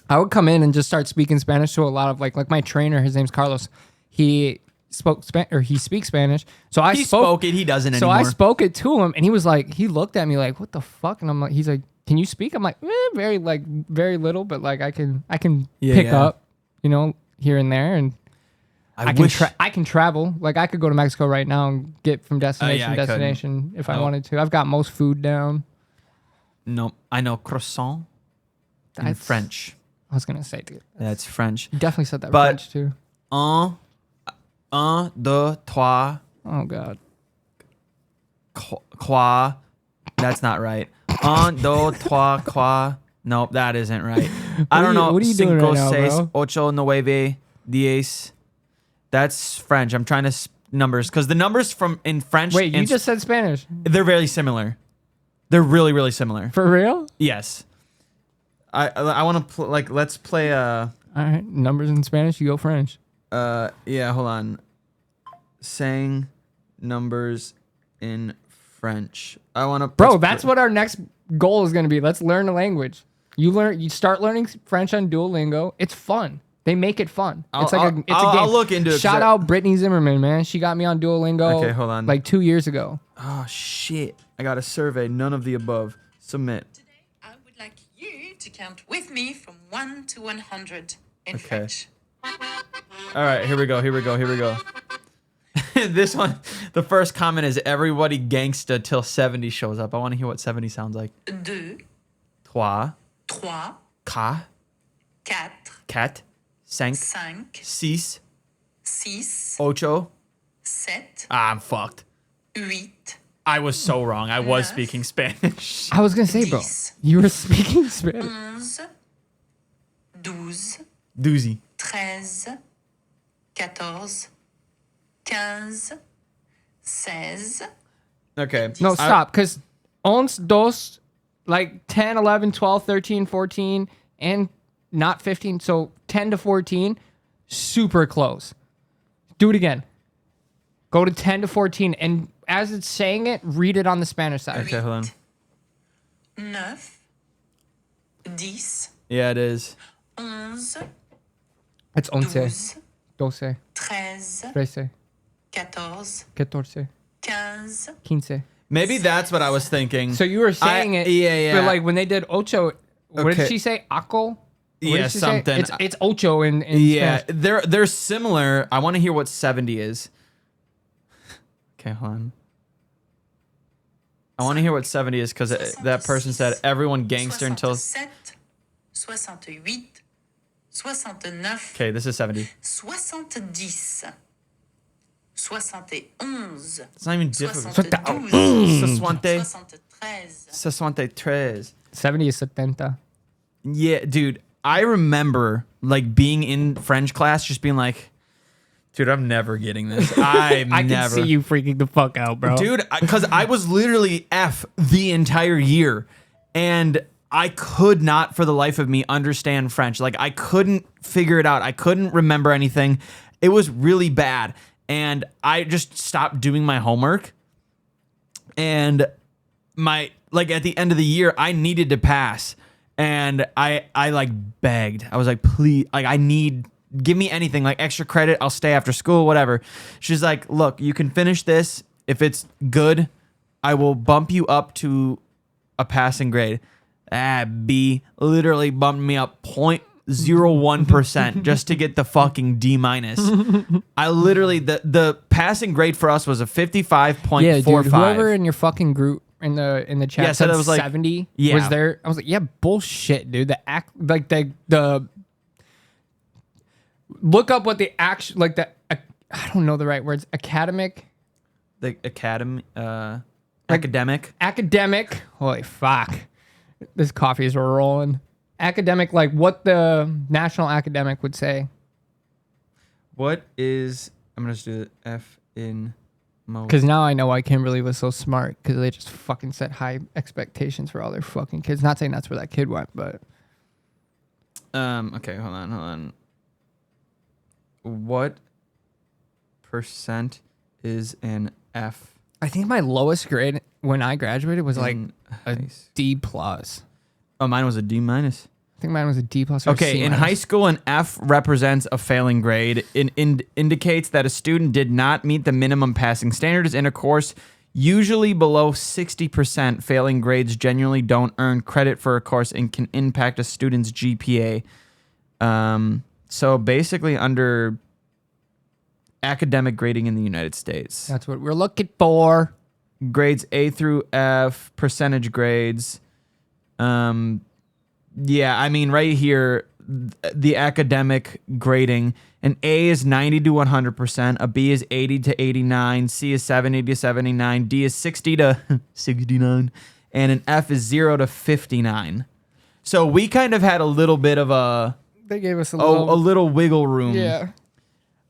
I would come in and just start speaking Spanish to a lot of like my trainer. His name's Carlos. He he speaks Spanish, so I He spoke spoke it. He doesn't So anymore. I spoke it to him, and he was like, he looked at me like, "What the fuck?" And I'm like, he's like, "Can you speak?" I'm like, very little, but like I can pick yeah. up, you know, here and there, and I can travel. Like I could go to Mexico right now and get from destination I to destination if I Nope. wanted to. I've got most food down. No, I know croissant in That's- French. I was gonna say, dude. That's French. You definitely said that But- French too. Un, deux, trois, Oh god. trois. That's not right. Un, deux, trois, trois. Nope, that isn't right. I don't know. What are you doing right now, seis, bro? ocho, nueve, diez. That's French. I'm trying to numbers because the numbers from in French. Wait, you and just said Spanish. they're very similar. They're really, really similar. For real? Yes. I want to let's play All right. Numbers in Spanish, you go French. yeah, hold on. Saying numbers in French. I want to Bro, that's what our next goal is going to be. Let's learn a language. You start learning French on Duolingo. It's fun. They make it fun. It's like it's a game. I'll look into it. 'cause Shout out Brittany Zimmerman, man. She got me on Duolingo. Okay, hold on. Like 2 years ago. Oh shit. I got a survey. None of the above. Submit. Today, I would like you to count with me from 1 to 100 in Okay. French. All right, here we go. This one, the first comment is everybody gangsta till 70 shows up. I want to hear what 70 sounds like. 2, Trois, 3, quatre, 4, quatre, cinq, 5, six, 6, ocho. 7, Ah, I'm fucked. 8, I was so wrong. I was Neuf. speaking Spanish. I was going to say, bro, Dix. you were speaking Spanish. 11, 12, Doozy. 13, 14, 15, 16. Okay. No, stop. Because uns, dos, like 10, 11, 12, 13, 14, and not 15. So 10 to 14, super close. Do it again. Go to 10 to 14, and as it's saying it, read it on the Spanish side. Okay, hold on. 9, 10, Yeah, it is. 11, It's 11, 12, 12, 13, 13, 14, 14, 15. 15. Maybe that's what I was thinking. So you were saying it. Yeah. But like when they did ocho, what Okay. did she say? Aco? What Yeah, did she say? something. It's ocho in Yeah, Spanish. they're similar. I want to hear what 70 is. Okay, hold on. I want to hear what 70 is because that person said everyone gangster until... 67, 68, 69, Okay, this is 70. 70, 71, It's not even difficult. 72, 63. 73. 70 is 70. Yeah, dude. I remember like being in French class just being like, dude, I'm never getting this. I I can see you freaking the fuck out, bro. Dude, because I was literally F the entire year. And I could not for the life of me understand French. Like I couldn't figure it out. I couldn't remember anything. It was really bad. And I just stopped doing my homework. And at the end of the year, I needed to pass. And I like begged. I was like, please, like give me anything, like extra credit. I'll stay after school, whatever. She's like, look, you can finish this. If it's good, I will bump you up to a passing grade. B literally bumped me up 0.01% just to get the fucking D minus. I literally, the passing grade for us was a 55.45. Yeah, dude, whoever in your fucking group in the chat said it was like 70 yeah. was there. I was like, yeah, bullshit, dude. The look up what the actual I don't know the right words. Academic. The academic. Academic. Holy fuck. This coffee is rolling. Academic, like what the national academic would say. What is, I'm going to just do the F in most. Because now I know why Kimberly was so smart, because they just fucking set high expectations for all their fucking kids. Not saying that's where that kid went, but. Okay, hold on. What percent is an F? I think my lowest grade when I graduated was like a D plus. Oh, mine was a D minus. I think mine was a D plus. Or Okay, C in minus. high school, an F represents a failing grade. It indicates that a student did not meet the minimum passing standards in a course. Usually below 60%, failing grades genuinely don't earn credit for a course and can impact a student's GPA. So basically under academic grading in the United States. That's what we're looking for. Grades A through F, percentage grades. Yeah, I mean, right here, the academic grading, an A is 90 to 100%, a B is 80 to 89, C is 70 to 79, D is 60 to 69, and an F is 0 to 59. So we kind of had a little bit of They gave us a little wiggle room. Yeah.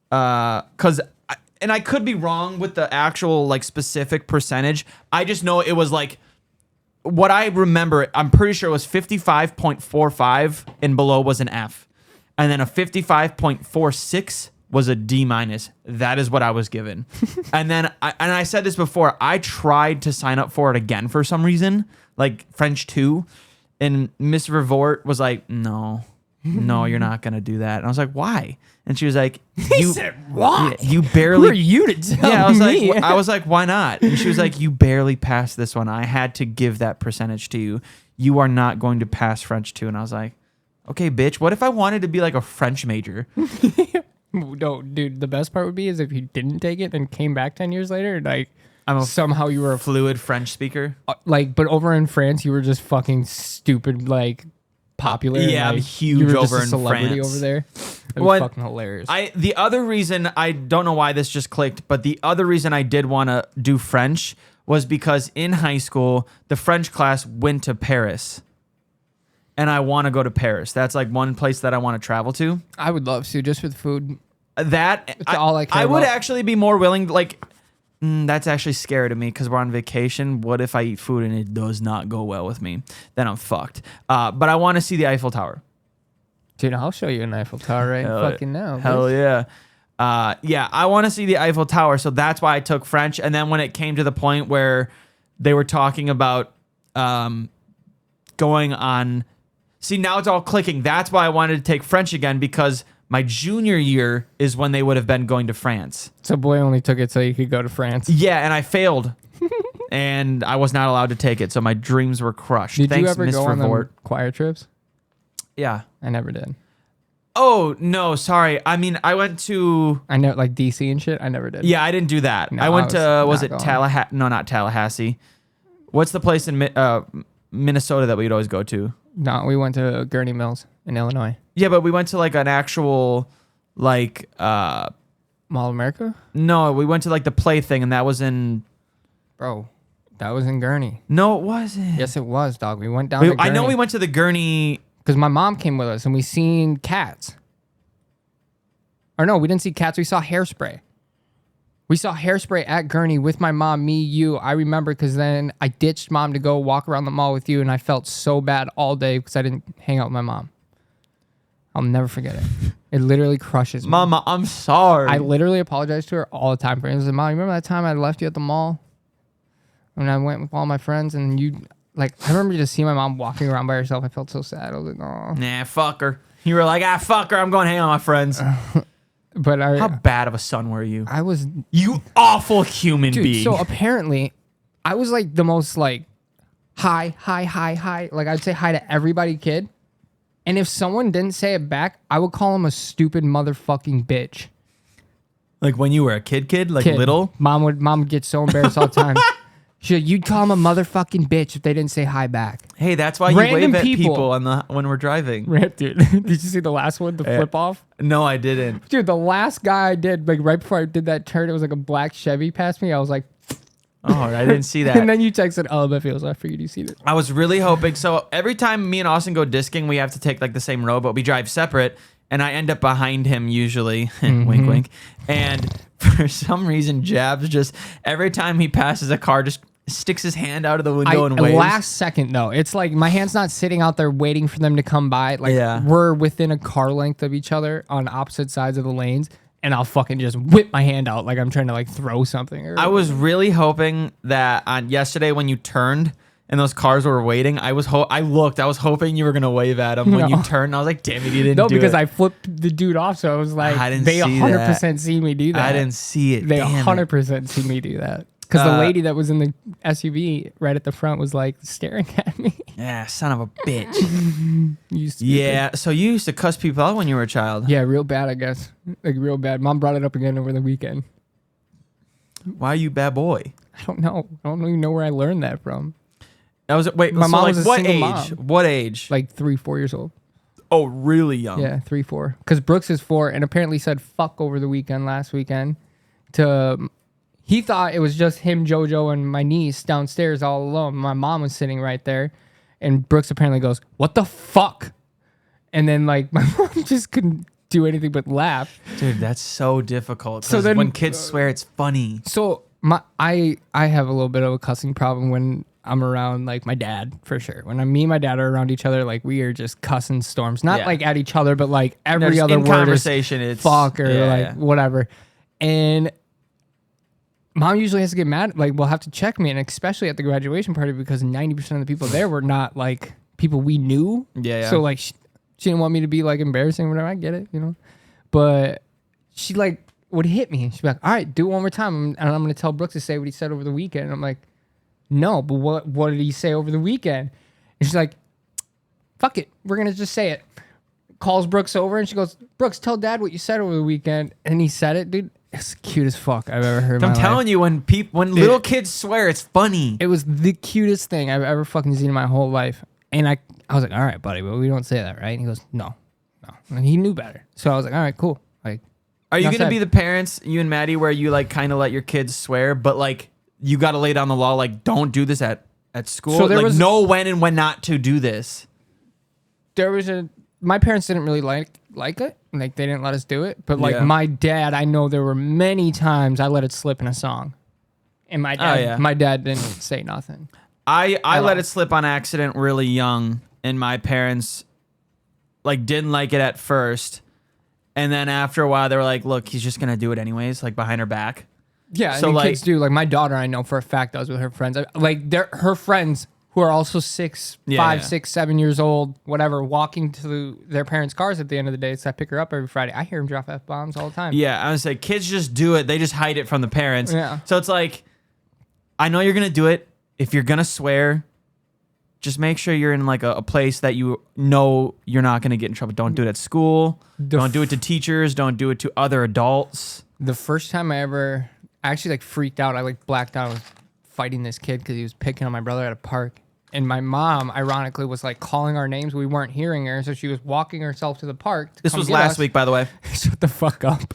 Because, and I could be wrong with the actual like specific percentage. I just know it was like, what I remember, I'm pretty sure it was 55.45 and below was an F. And then a 55.46 was a D minus. That is what I was given. And then, I said this before, I tried to sign up for it again for some reason, like French 2. And Miss Revort was like, no, you're not going to do that. And I was like, why? And she was like, He said, why? You barely. Who are you to tell Yeah, me? I was like, why not? And she was like, you barely passed this one. I had to give that percentage to you. You are not going to pass French 2. And I was like, okay, bitch, what if I wanted to be like a French major? No, dude, the best part would be is if you didn't take it and came back 10 years later, like I'm somehow you were fluid French speaker. but over in France, you were just fucking stupid, like popular. Yeah, like, I'm huge you were over just a in celebrity France. over there. It What- was fucking hilarious. The other reason, I don't know why this just clicked, but the other reason I did want to do French was because in high school, the French class went to Paris. And I want to go to Paris. That's like one place that I want to travel to. I, would love to, just for the food. I would all I care actually be more willing, like, That's actually scary to me because we're on vacation. What if I eat food and it does not go well with me? Then I'm fucked. But I want to see the Eiffel Tower. Dude, I'll show you an Eiffel Tower right fucking now. Hell bitch. yeah. Yeah, I want to see the Eiffel Tower. So that's why I took French. And then when it came to the point where they were talking about going on... See, now it's all clicking. That's why I wanted to take French again, because my junior year is when they would have been going to France. So boy only took it so you could go to France. Yeah, and I failed. And I was not allowed to take it, so my dreams were crushed. Did Thanks, you ever Miss go on Vervoort. the choir trips? Yeah. I never did. Oh, no, sorry. I mean, I went to... I know, like DC and shit. I never did. Yeah, I didn't do that. No, I went to... Was not it going. Tallahassee? No, not Tallahassee. What's the place in Minnesota that we'd always go to? No, we went to Gurney Mills in Illinois. Yeah, but we went to like an actual... Like... Mall of America? No, we went to like the play thing, and that was in... Bro, that was in Gurney. No, it wasn't. Yes, it was, dog. We went down to Gurney. I know we went to the Gurney... Because my mom came with us, and we seen Cats. Or no, we didn't see Cats. We saw Hairspray. We saw Hairspray at Gurney with my mom, me, you. I remember because then I ditched mom to go walk around the mall with you, and I felt so bad all day because I didn't hang out with my mom. I'll never forget it. It literally crushes me. Mama, I'm sorry. I literally apologize to her all the time for it. I was like, Mom, you remember that time I left you at the mall? When I went with all my friends and you, like, I remember just seeing my mom walking around by herself. I felt so sad. I was like, oh. Nah, fuck her. You were like, fuck her. I'm going to hang out with my friends. But How bad of a son were you? I was, You awful human dude, being. so apparently I was like the most like hi. Like I'd say hi to everybody kid. And if someone didn't say it back, I would call him a stupid motherfucking bitch. Like when you were a kid, like Kid. little? Mom would get so embarrassed all the time. You'd call him a motherfucking bitch if they didn't say hi back. Hey, that's why you Random wave at people. people when we're driving. Rip, dude. Did you see the last one, the flip off? No, I didn't. Dude, the last guy I did, like right before I did that turn, it was like a black Chevy past me. I was like, Oh, I didn't see that. and then you texted, oh, that feels. I figured you see it. I was really hoping. So every time me and Austin go disking, we have to take like the same road, but we drive separate. And I end up behind him usually. Wink, wink. And for some reason, Jabz just, every time he passes a car, just sticks his hand out of the window and waves. Last second, though. It's like my hand's not sitting out there waiting for them to come by. Like, we're within a car length of each other on opposite sides of the lanes. And I'll fucking just whip my hand out like I'm trying to like throw something. I was really hoping that on yesterday when you turned and those cars were waiting, I was hoping you were gonna wave at them when you turned. And I was like, damn it, you didn't do it. No, because I flipped the dude off, so I was like, I didn't they see 100% see me do that. I didn't see it. They Damn 100% see me do that. Because the lady that was in the SUV right at the front was like staring at me. Yeah, son of a bitch. Yeah, so you used to cuss people out when you were a child. yeah, real bad, I guess. Like real bad. Mom brought it up again over the weekend. Why are you bad boy? I don't know. I don't even know where I learned that from. My My mom was a what single age? mom. What age? Like 3-4 years old. Oh, really young. Yeah, 3-4. Because Brooks is 4 and apparently said fuck over the weekend last weekend. He thought it was just him, JoJo, and my niece downstairs all alone. My mom was sitting right there. And Brooks apparently goes, what the fuck? And then like my mom just couldn't do anything but laugh. Dude, that's so difficult. So So then- when kids swear, it's funny. So I have a little bit of a cussing problem when I'm around like my dad, for sure. When me and my dad are around each other, like we are just cussing storms. Not Yeah. like at each other, but like every Just other in word conversation, is it's fuck or yeah, like yeah. whatever. And mom usually has to get mad. Like we'll have to check me, and especially at the graduation party because 90% of the people there were not like people we knew. Yeah, yeah. So like she didn't want me to be like embarrassing or whatever. I get it, you know. But she like would hit me. She'd be like, all right, do it one more time. And I'm going to tell Brooks to say what he said over the weekend. And I'm like, no, but what did he say over the weekend? And she's like, fuck it. We're going to just say it. Calls Brooks over and she goes, Brooks, tell dad what you said over the weekend. And he said it, dude. It's the cutest fuck I've ever heard in I'm my telling life. you, when little kids swear, it's funny. It was the cutest thing I've ever fucking seen in my whole life. And I was like, all right, buddy, but we don't say that, right? And he goes, no. And he knew better. So I was like, all right, cool. Like, Are you enough gonna said. be the parents, you and Maddie, where you like kind of let your kids swear, but like you got to lay down the law, like don't do this at school. So there like was- know when and when not to do this. There was my parents didn't really like it. Like they didn't let us do it. But like Yeah. my dad, I know there were many times I let it slip in a song. And my Oh, dad, yeah. my dad didn't say nothing. I let all. it slip on accident really young, and my parents like didn't like it at first, and then after a while they were like, "Look, he's just gonna do it anyways," like behind her back. Yeah, So, I mean, like- kids do. Like my daughter, I know for a fact does with her friends. Like her friends who are also 6, Yeah, 5, yeah. 6, 7 years old, whatever, walking to their parents' cars at the end of the day. So I pick her up every Friday. I hear them drop F-bombs all the time. Yeah, I would say kids just do it. They just hide it from the parents. Yeah. So it's like, I know you're gonna do it. If you're gonna swear, just make sure you're in like a place that you know you're not gonna get in trouble. Don't do it at school. Don't do it to teachers. Don't do it to other adults. The first time I actually like freaked out, I like blacked out. I was fighting this kid because he was picking on my brother at a park. And my mom, ironically, was like calling our names. We weren't hearing her. So she was walking herself to the park. To This come was get last us. week, by the way. Shut the fuck up.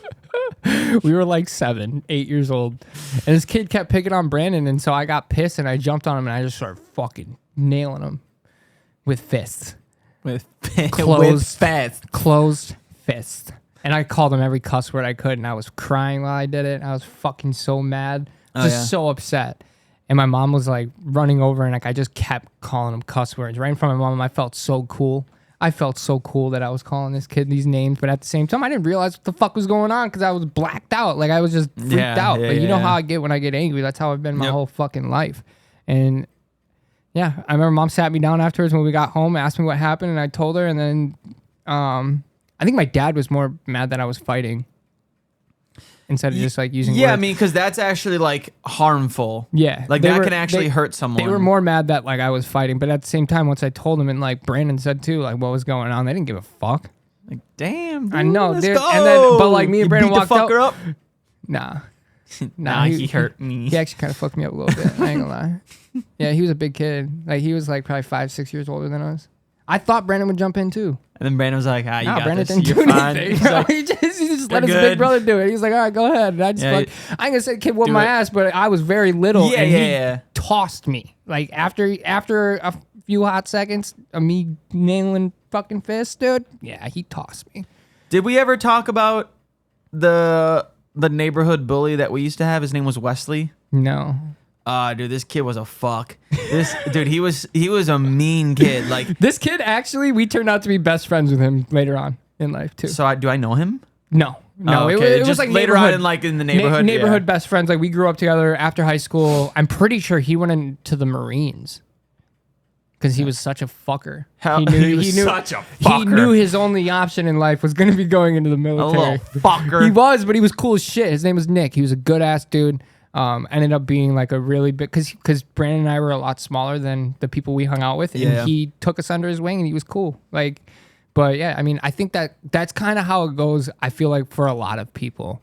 We were like 7, 8 years old. And this kid kept picking on Brandon. And so I got pissed and I jumped on him and I just started fucking nailing him with fists. With Closed fist. And I called him every cuss word I could. And I was crying while I did it. I was fucking so mad. Just so upset. And my mom was like running over and like I just kept calling him cuss words right in front of my mom. I felt so cool. I felt so cool that I was calling this kid these names, but at the same time, I didn't realize what the fuck was going on because I was blacked out. Like I was just freaked out. But you know how I get when I get angry. That's how I've been my whole fucking life. And yeah, I remember mom sat me down afterwards when we got home, asked me what happened, and I told her. And then I think my dad was more mad that I was fighting instead of just like using Yeah, I words. mean, because that's actually like harmful. Yeah, Like they that were- can actually they- hurt someone. They were more mad that like I was fighting, but at the same time, once I told them and like Brandon said too, like what was going on, they didn't give a fuck. like, damn, dude, I know, let's dude. go. And then- but, like, me and You Brandon beat walked the fucker out. up. Nah, Nah, he hurt me. He actually kind of fucked me up a little bit. I ain't gonna lie. Yeah, he was a big kid. Like he was like probably 5, 6 years older than us. I thought Brandon would jump in too. And then Brandon was like, "Ah, you No, got Brandon this. didn't You're do fine." anything. He's like, he just let his "You're big good." brother do it. He's like, all right, go ahead. And I just Yeah, I ain't gonna say kid whooped do my it. ass, but I was very little, Yeah, and yeah. he tossed me. Like after a few hot seconds of me nailing fucking fists, dude. Yeah, he tossed me. Did we ever talk about the neighborhood bully that we used to have? His name was Wesley. No. Dude, this kid was a fuck. This dude, he was a mean kid. Like, This kid actually, we turned out to be best friends with him later on in life too. so do I know him? No, Oh, it okay. was Just like later on neighborhood- in like in the neighborhood. neighborhood yeah. best friends. Like we grew up together after high school. I'm pretty sure he went into the Marines because he was such a fucker. He was such a He fucker. knew his only option in life was going to be going into the A military. little fucker. He was, but he was cool as shit. His name was Nick. He was a good ass dude. Ended up being like a really big because Brandon and I were a lot smaller than the people we hung out with, and Yeah. he took us under his wing, and he was cool. Like, but yeah, I mean, I think that's kind of how it goes. I feel like for a lot of people.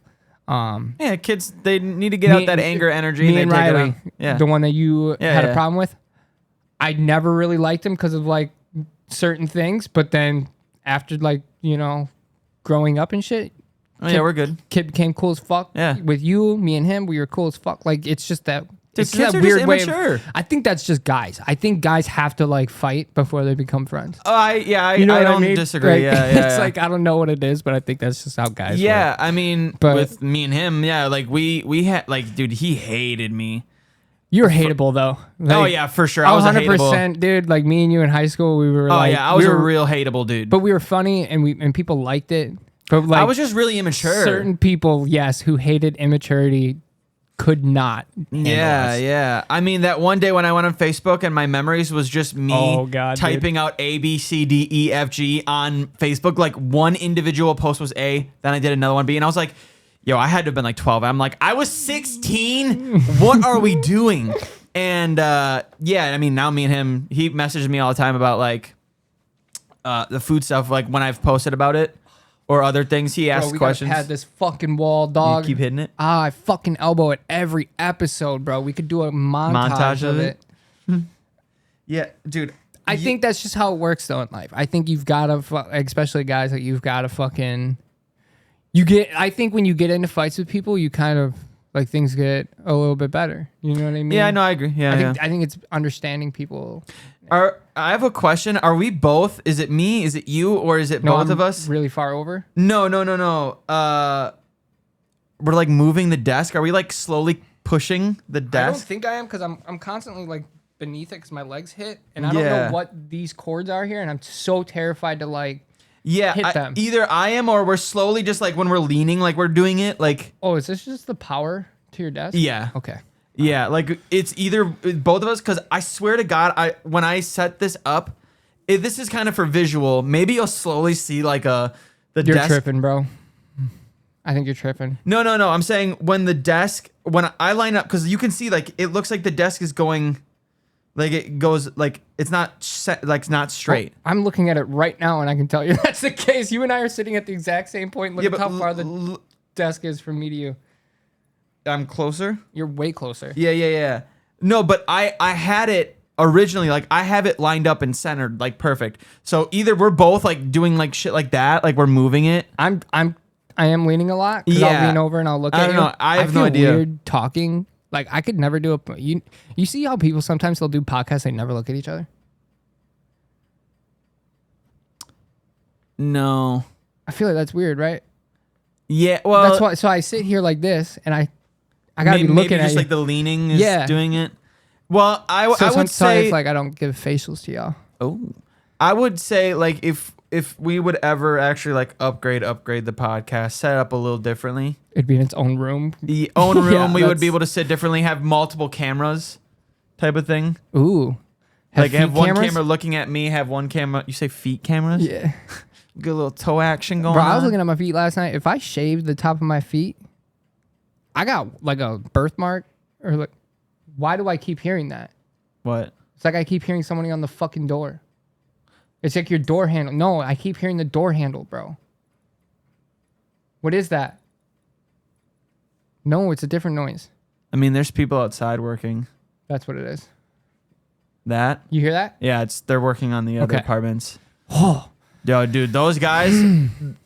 Yeah, kids, they need to get out that anger energy. Me and and they take it Riley, out. Yeah. the one that you Yeah, had a yeah. problem with. I never really liked him because of like certain things, but then after like growing up and shit, Oh, yeah, we're good. kid became cool as fuck. Yeah. With you, me, and him, we were cool as fuck. Like it's just that. Dude, It's just kids that are weird just way. immature. I think that's just guys. I think guys have to like fight before they become friends. I You know I what don't I mean? disagree. Like, Yeah, yeah. It's yeah. like I don't know what it is, but I think that's just how guys. Yeah, work. I mean, But- with me and him, yeah, like we had like, dude, he hated me. You're hateable though. Oh Like, yeah, for sure. I was a hateable. 100%, dude. Like me and you in high school, we were. Oh like, yeah, I was we a were- real hateable dude. But we were funny, and people liked it. But like I was just really immature. certain people, yes, who hated immaturity, could not. handle Yeah, us. yeah. I mean, that one day when I went on Facebook and my memories was just me Oh, God, typing out A, B, C, D, E, F, G on Facebook. Like one individual post was A, then I did another one B, and I was like, yo, I had to have been like 12. I'm like, I was 16. What are we doing? And yeah, I mean, now me and him, he messages me all the time about like the food stuff. Like when I've posted about it or other things, he asks Bro, we questions. gotta pad this fucking wall, dog. You keep hitting it. I fucking elbow it every episode, bro. We could do a montage of it. Yeah, dude. I think that's just how it works, though, in life. I think you've got to, especially guys, like you've got to fucking. I think when you get into fights with people, you kind of like things get a little bit better. You know what I mean? Yeah, I know. I agree. Yeah, I think it's understanding people. I have a question. Are we both? Is it me? Is it you? Or is it both I'm of us? really far over. No. We're like moving the desk. Are we like slowly pushing the I don't desk? think I am because I'm constantly like beneath it because my legs hit, and I don't Yeah. know what these cords are here, and I'm so terrified to like. Yeah, hit them. either I am or we're slowly just like when we're leaning, like we're doing it, like Oh, is this just the power to your desk? yeah, Okay. yeah, like it's either both of us. Because I swear to God, when I set this up, this is kind of for visual. Maybe you'll slowly see like the You're desk. tripping, bro. I think you're tripping. No. I'm saying when I line up, because you can see like it looks like the desk is going, like it goes like it's not set, like it's not straight. I'm looking at it right now, and I can tell you that's the case. You and I are sitting at the exact same point. Look Yeah, at but how far the desk is from me to you. I'm closer. You're way closer. Yeah. No, but I had it originally, like I have it lined up and centered like perfect. So either we're both like doing like shit like that, like we're moving it. I am leaning a lot. 'Cause Yeah. I'll lean over and I'll look at you. I don't know. I have no feel idea. Weird talking. Like I could never do a. You see how people sometimes they'll do podcasts, they never look at each other. No. I feel like that's weird, right? Yeah. Well, That's why. So I sit here like this, and I gotta be maybe looking at just you. like the leaning is Yeah. doing it. Well, I would sorry say if like I don't give facials to y'all. I would say like if we would ever actually like upgrade the podcast, set up a little differently. It'd be in its own room. The own room, Yeah, we would that's- be able to sit differently, have multiple cameras, type of thing. Ooh. Like feet have one cameras? camera looking at me, have one camera. You say feet cameras? Yeah. Get a little toe action going Bro, on. I was looking at my feet last night. If I shaved the top of my feet, I got like a birthmark. Or like, why do I keep hearing that? What? It's like I keep hearing somebody on the fucking door. It's like your door handle. No, I keep hearing the door handle, bro. What is that? No, it's a different noise. I mean, there's people outside working. That's what it is. That? You hear that? Yeah, they're working on the other Okay. apartments. Oh. Yo, dude, those guys.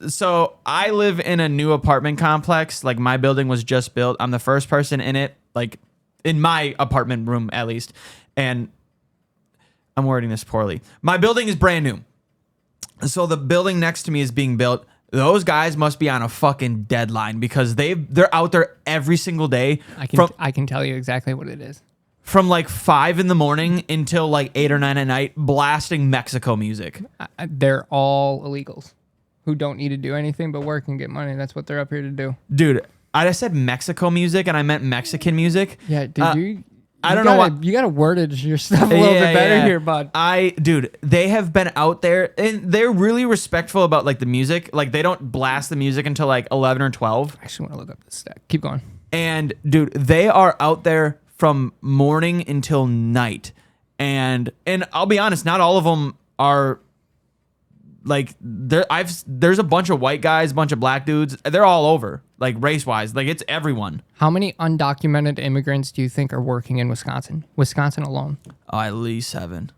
So I live in a new apartment complex. Like my building was just built. I'm the first person in it, like in my apartment room at least. And I'm wording this poorly. My building is brand new. So the building next to me is being built. Those guys must be on a fucking deadline because they're out there every single day I can tell you exactly what it is. from like 5 a.m. until like 8 or 9 at night, blasting Mexico music. They're all illegals who don't need to do anything but work and get money. That's what they're up here to do. Dude, I just said Mexico music and I meant Mexican music. Yeah, did you? I don't know what. You gotta wordage your stuff a little bit better here, bud. Dude, they have been out there and they're really respectful about like the music. Like they don't blast the music until like 11 or 12. I actually want to look up this stat. Keep going. And dude, they are out there from morning until night. And I'll be honest, not all of them are like there's a bunch of white guys, a bunch of black dudes. They're all over, like race-wise. Like it's everyone. How many undocumented immigrants do you think are working in Wisconsin? Wisconsin alone. Oh, at least 7.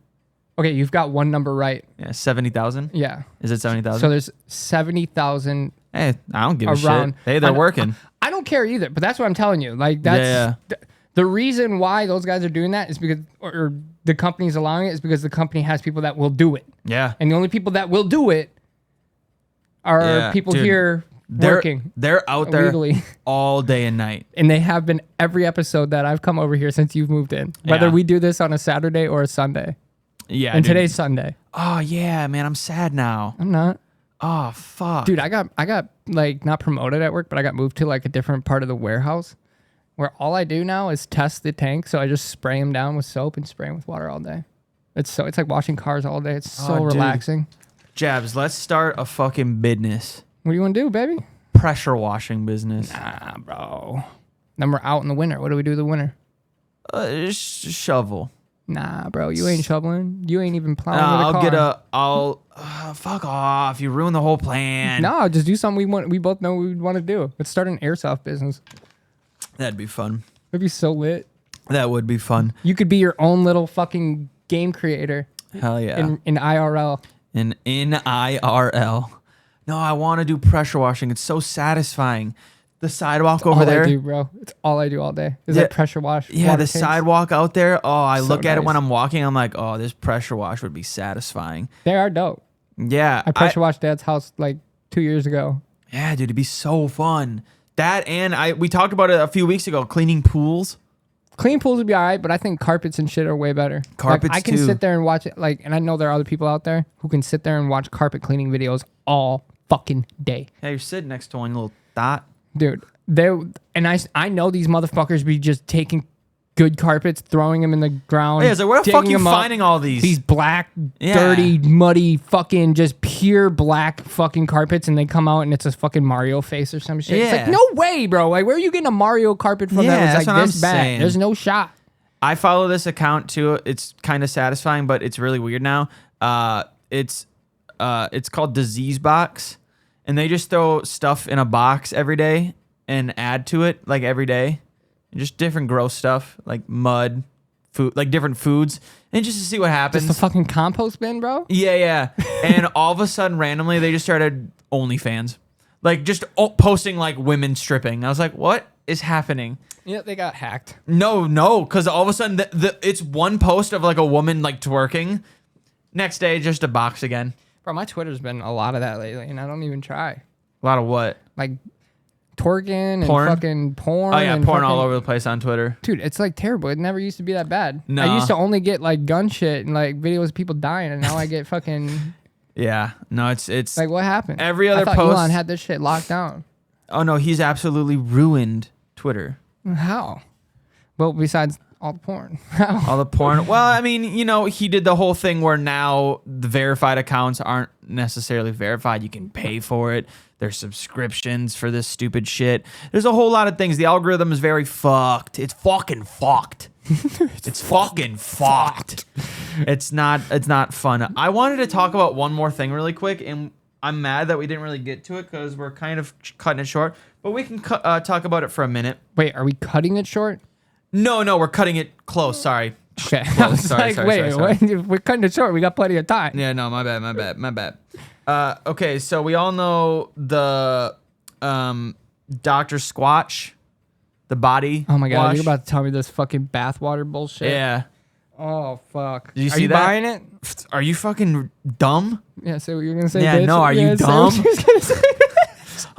Okay, you've got one number right. Yeah, 70,000. Yeah. Is it 70,000? So there's 70,000 Hey, I don't give a around. shit. Hey, they're working. I don't care either, but that's what I'm telling you. Like that's the reason why those guys are doing that is because, or the company's allowing it is because the company has people that will do it. Yeah. And the only people that will do it are people dude. here working. They're out there illegally. all day and night. And they have been every episode that I've come over here since you've moved in. Whether Yeah. we do this on a Saturday or a Sunday. Yeah. And dude. today's Sunday. Oh yeah, man. I'm sad now. I'm not. Oh fuck. Dude, I got like not promoted at work, but I got moved to like a different part of the warehouse where all I do now is test the tank. So I just spray them down with soap and spray them with water all day. It's like washing cars all day. It's so Oh, dude. relaxing. Jabz, let's start a fucking business. What do you want to do, baby? Pressure washing business. Nah, bro. Then we're out in the winter. What do we do in the winter? Shovel. Nah, bro. You ain't shoveling. You ain't even plowing with a car. Fuck off. You ruined the whole plan. No, just do something we both know we want to do. Let's start an airsoft business. That'd be fun. It'd be so lit. That would be fun. You could be your own little fucking game creator Hell yeah. in IRL. In IRL. No, I want to do pressure washing. It's so satisfying. The sidewalk over all there. I do, bro. It's all I do all day. Is Yeah. that pressure wash? Yeah, water the tanks. sidewalk out there. Oh, I So look at it when nice. I'm walking. I'm like, oh, this pressure wash would be satisfying. They are dope. Yeah. I pressure washed Dad's house like 2 years ago. Yeah, dude, it'd be so fun. That and we talked about it a few weeks ago. Cleaning pools. Clean pools would be all right, but I think carpets and shit are way better. Carpets I can too. sit there and watch it, and I know there are other people out there who can sit there and watch carpet cleaning videos all fucking day. Hey, you're sitting next to one little dot. Dude, I know these motherfuckers be just taking good carpets, throwing them in the ground. Yeah, so where the fuck digging you them up. finding all these? These black, Yeah. dirty, muddy, fucking just pure black fucking carpets, and they come out and it's a fucking Mario face or some shit. It's like, Yeah. no way, bro. Like, where are you getting a Mario carpet from Yeah, that was that's like what I'm this bad? saying. There's no shot. I follow this account too. It's kind of satisfying, but it's really weird now. It's called Disease Box, and they just throw stuff in a box every day and add to it like every day, just different gross stuff like mud, food, like different foods, and just to see what happens. Just the fucking compost bin, bro. Yeah. And all of a sudden, randomly, they just started OnlyFans, like just posting like women stripping. I was like, what is happening? Yeah, they got hacked. No, because all of a sudden it's one post of like a woman like twerking. Next day, just a box again. Bro, my Twitter's been a lot of that lately, and I don't even try. A lot of what? Like twerking Porn? and fucking porn. Oh yeah, and porn all fucking- over the place on Twitter. Dude, it's like terrible. It never used to be that bad. No. I used to only get like gun shit and like videos of people dying, and now I get fucking Yeah, no, it's like what happened? Every other I thought post- Elon had this shit locked down. oh no, he's absolutely ruined Twitter. How? Well, besides all the porn. How? All the porn. Well, I mean, he did the whole thing where now the verified accounts aren't necessarily verified. You can pay for it. There's subscriptions for this stupid shit. There's a whole lot of things. The algorithm is very fucked. It's fucking fucked. It's fucking fucked. It's not fun. I wanted to talk about one more thing really quick, and I'm mad that we didn't really get to it because we're kind of cutting it short. But we can talk about it for a minute. Wait, are we cutting it short? No, we're cutting it close. Sorry. Okay. Well, I was sorry. Wait, we're cutting it short. We got plenty of time. Yeah, no, my bad. Okay, so we all know the Dr. Squatch, the body. Oh my god, wash. you're about to tell me this fucking bathwater bullshit. Yeah. Oh fuck. Did you Are see you that? buying it? Are you fucking dumb? Yeah, say what you're gonna say. Yeah, bitch. no, are you say what dumb? you was gonna say.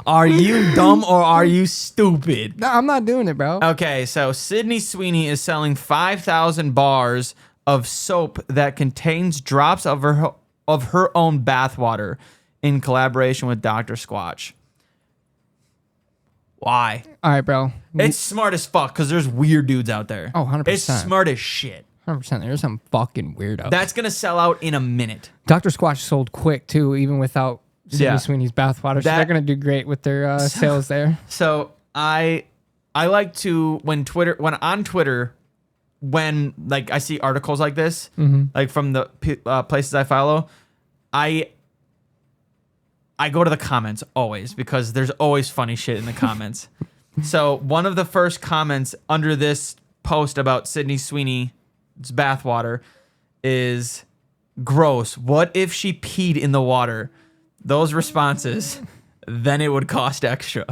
Are you dumb or are you stupid? No, I'm not doing it, bro. Okay, so Sydney Sweeney is selling 5,000 bars of soap that contains drops of her own bathwater in collaboration with Dr. Squatch. Why? All right, bro. It's smart as fuck because there's weird dudes out there. Oh, 100%. It's smart as shit. 100%. There's some fucking weirdo. That's going to sell out in a minute. Dr. Squatch sold quick too, even without Sydney Yeah. Sweeney's bathwater. So That- they're gonna do great with their sales there. So I like to when on Twitter when like I see articles like this, like from the places I follow, I go to the comments always because there's always funny shit in the comments. So one of the first comments under this post about Sydney Sweeney's bathwater is gross. What if she peed in the water? Those responses, then it would cost extra.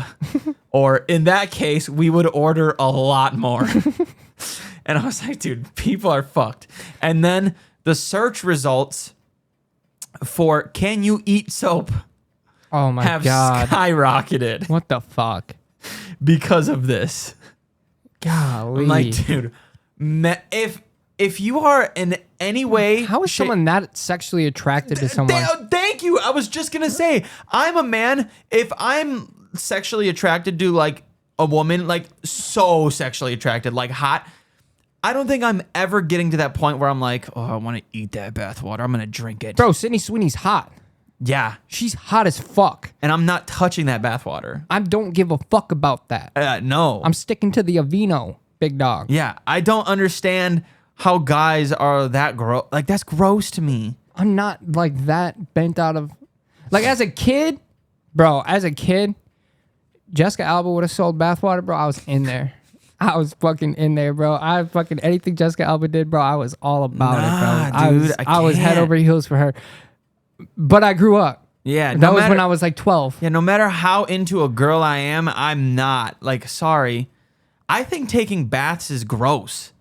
Or in that case, we would order a lot more. And I was like, dude, people are fucked. And then the search results for can you eat soap Oh my have god. skyrocketed What the fuck? because of this. Golly. I'm like, dude, if you are in any way... How is someone that sexually attracted to someone? Thank you. I was just going to say, I'm a man. If I'm sexually attracted to like a woman, like so sexually attracted, like hot, I don't think I'm ever getting to that point where I'm like, oh, I want to eat that bathwater. I'm going to drink it. Bro, Sydney Sweeney's hot. Yeah. She's hot as fuck. And I'm not touching that bathwater. I don't give a fuck about that. No. I'm sticking to the Aveeno, big dog. Yeah. I don't understand how guys are that gross. Like, that's gross to me. I'm not like that bent out of... Like as a kid, Jessica Alba would have sold bathwater, bro. I was in there. I was fucking in there, bro. I fucking anything Jessica Alba did, bro. I was all about it, bro. Dude, I was head can't. over heels for her. But I grew up. Yeah. That was when I was like 12. Yeah, no matter how into a girl I am, I'm not. Like, sorry. I think taking baths is gross.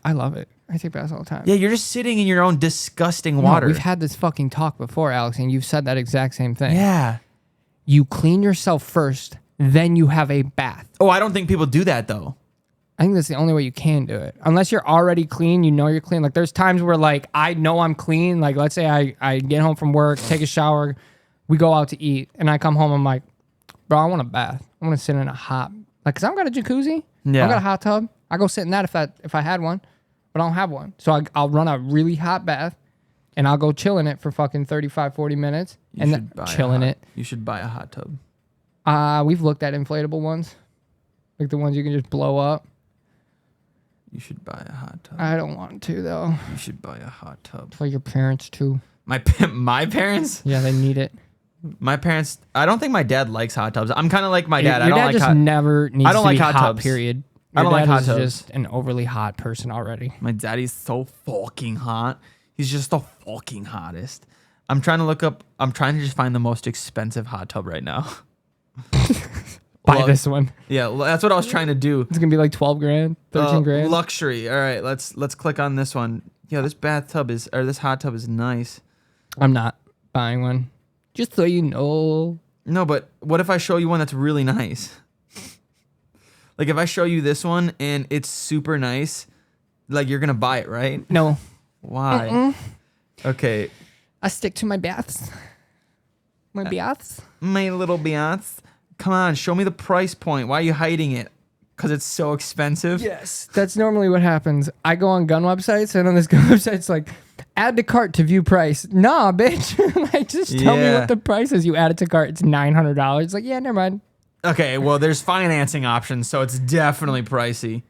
I love it. I take baths all the time. Yeah, you're just sitting in your own disgusting No, water. we've had this fucking talk before, Alex, and you've said that exact same thing. Yeah. You clean yourself first, then you have a bath. Oh, I don't think people do that though. I think that's the only way you can do it. Unless you're already clean, you know you're clean. Like there's times where like I know I'm clean. Like let's say I get home from work, take a shower, we go out to eat, and I come home, I'm like, bro, I want a bath. I want to sit in a hot, like, cause I don't got a jacuzzi. Yeah. I got a hot tub. I go sit in that if I had one, but I don't have one. So I'll run a really hot bath, and I'll go chill in it for fucking 35, 40 minutes, and chill in it. You should buy a hot tub. We've looked at inflatable ones, like the ones you can just blow up. You should buy a hot tub. I don't want to though. You should buy a hot tub. For your parents too. My parents? Yeah, they need it. My parents. I don't think my dad likes hot tubs. I'm kind of like my dad. Your dad just never needs I don't to like be hot hot. tubs. Period. I don't Your like dad hot is tubs. just an overly hot person already. My daddy's so fucking hot. He's just the fucking hottest. I'm trying to just find the most expensive hot tub right now. Buy this one. Yeah, that's what I was trying to do. It's gonna be like 12 grand, 13 grand. Luxury. All right, let's click on this one. Yeah, this this hot tub is nice. I'm not buying one. Just so you know. No, but what if I show you one that's really nice? Like if I show you this one and it's super nice, like you're gonna buy it, right? No. Why? Okay. I stick to my baths. My baths. My little Beyonce. Come on, show me the price point. Why are you hiding it? Because it's so expensive? Yes. That's normally what happens. I go on gun websites, and on this gun website, it's like, add to cart to view price. Nah, bitch. Like, just tell me what the price is. You add it to cart, it's $900. It's like, yeah, never mind. Okay, well, there's financing options, so it's definitely pricey.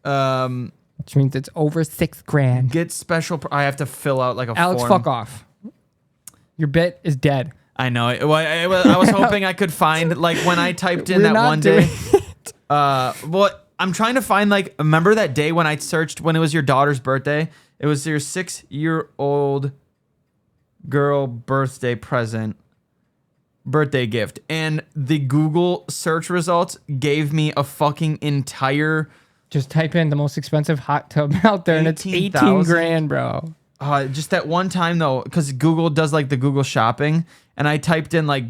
Which means it's over $6 grand. Get special. I have to fill out like a Alex, form. fuck off. Your bit is dead. I know. I was hoping I could find, like, when I typed in We're that not one day. doing Well, I'm trying to find, like, remember that day when I searched when it was your daughter's birthday? It was your 6-year-old girl birthday gift. And the Google search results gave me a fucking entire... Just type in the most expensive hot tub out there, and it's 18 grand, bro. Just that one time, though, because Google does, like, the Google shopping, and I typed in, like,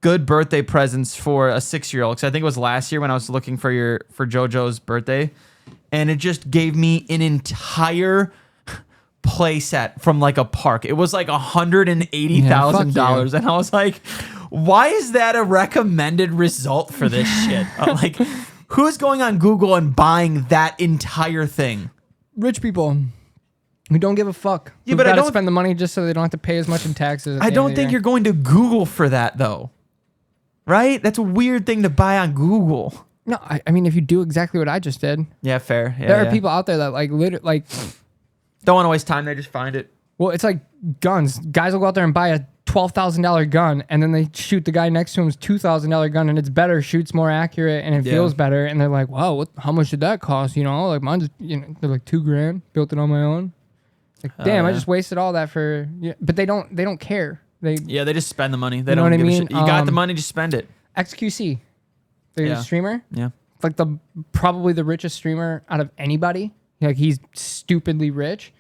good birthday presents for a 6-year-old, because I think it was last year when I was looking for JoJo's birthday, and it just gave me an entire play set from, like, a park. It was, like, $180,000, and I was like, why is that a recommended result for this shit? I'm like, who's going on Google and buying that entire thing? Rich people. We don't give a fuck. Yeah, but I don't spend the money just so they don't have to pay as much in taxes. I don't think you're going to Google for that, though. Right? That's a weird thing to buy on Google. No, I mean, if you do exactly what I just did. Yeah, fair. Yeah, there are people out there that like literally like don't want to waste time. They just find it. Well, it's like guns. Guys will go out there and buy a $12,000 gun, and then they shoot the guy next to him's $2,000 gun, and it's better, shoots more accurate, and it feels better. And they're like, "Wow, how much did that cost?" You know, like mine's, they're like $2 grand, built it on my own. Like, damn, I just wasted all that for. Yeah. But they don't care. They just spend the money. They know don't what give I a mean? shit. You got the money, just spend it. XQC, the streamer. Yeah, like probably the richest streamer out of anybody. Like he's stupidly rich.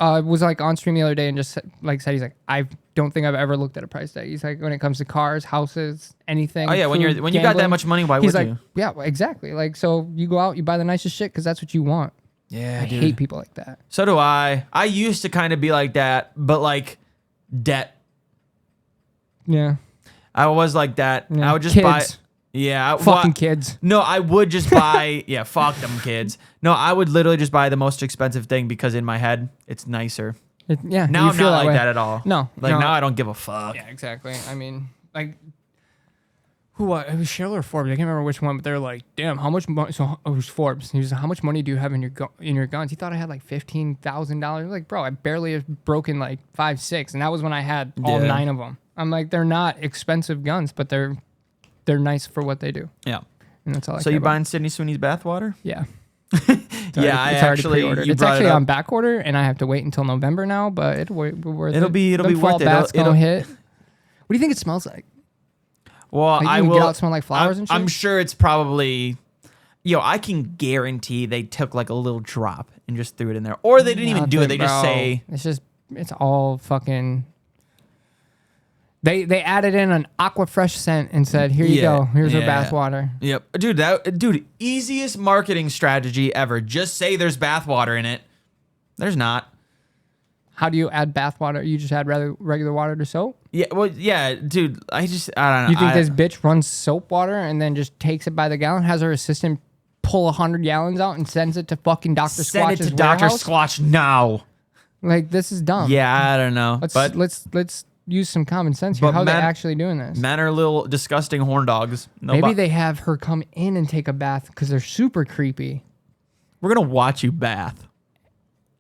Was like on stream the other day and just said he's like, I don't think I've ever looked at a price tag. He's like, when it comes to cars, houses, anything. Oh yeah, food, when you got that much money, why would you? Yeah, exactly. Like, so you go out, you buy the nicest shit because that's what you want. Yeah, I hate people like that. So do I. I used to kind of be like that, but like debt. Yeah. I was like that. Yeah. I would just buy. Yeah. Fucking kids. No, I would just buy. Yeah, fuck them kids. No, I would literally just buy the most expensive thing because in my head, it's nicer. Yeah. Now I'm not like way. that at all. No. Now I don't give a fuck. Yeah, exactly. I mean, like, it was Cheryl or Forbes. I can't remember which one, but they're like, damn, how much money? So it was Forbes. He was like, how much money do you have in your guns? He thought I had like $15,000. Like, bro, I barely have broken like 5, 6, and that was when I had all 9 of them. I'm like, they're not expensive guns, but they're nice for what they do. Yeah, and that's all. So you buying Sydney Sweeney's bathwater? Yeah. It's actually on back order, and I have to wait until November now. But it'll be worth it. It'll be worth it. It'll hit. What do you think it smells like? Well, like I will. Get out smell like flowers and shit? I'm sure it's probably. I can guarantee they took like a little drop and just threw it in there, or they didn't even do it. They just say it's all fucking. They added in an Aquafresh scent and said, "Here you go. Here's our bath water." Yep, dude, easiest marketing strategy ever. Just say there's bath water in it. There's not. How do you add bath water? You just add regular water to soap? Yeah, well, yeah, dude. I don't know. You think this bitch runs soap water and then just takes it by the gallon, has her assistant pull 100 gallons out and sends it to fucking Dr. Squatch's send it to Dr. warehouse? Squatch now? Like, this is dumb. Yeah, I don't know. Let's use some common sense here. But How are they men- actually doing this? Men are little disgusting horn dogs. Maybe they have her come in and take a bath because they're super creepy. We're gonna watch you bath.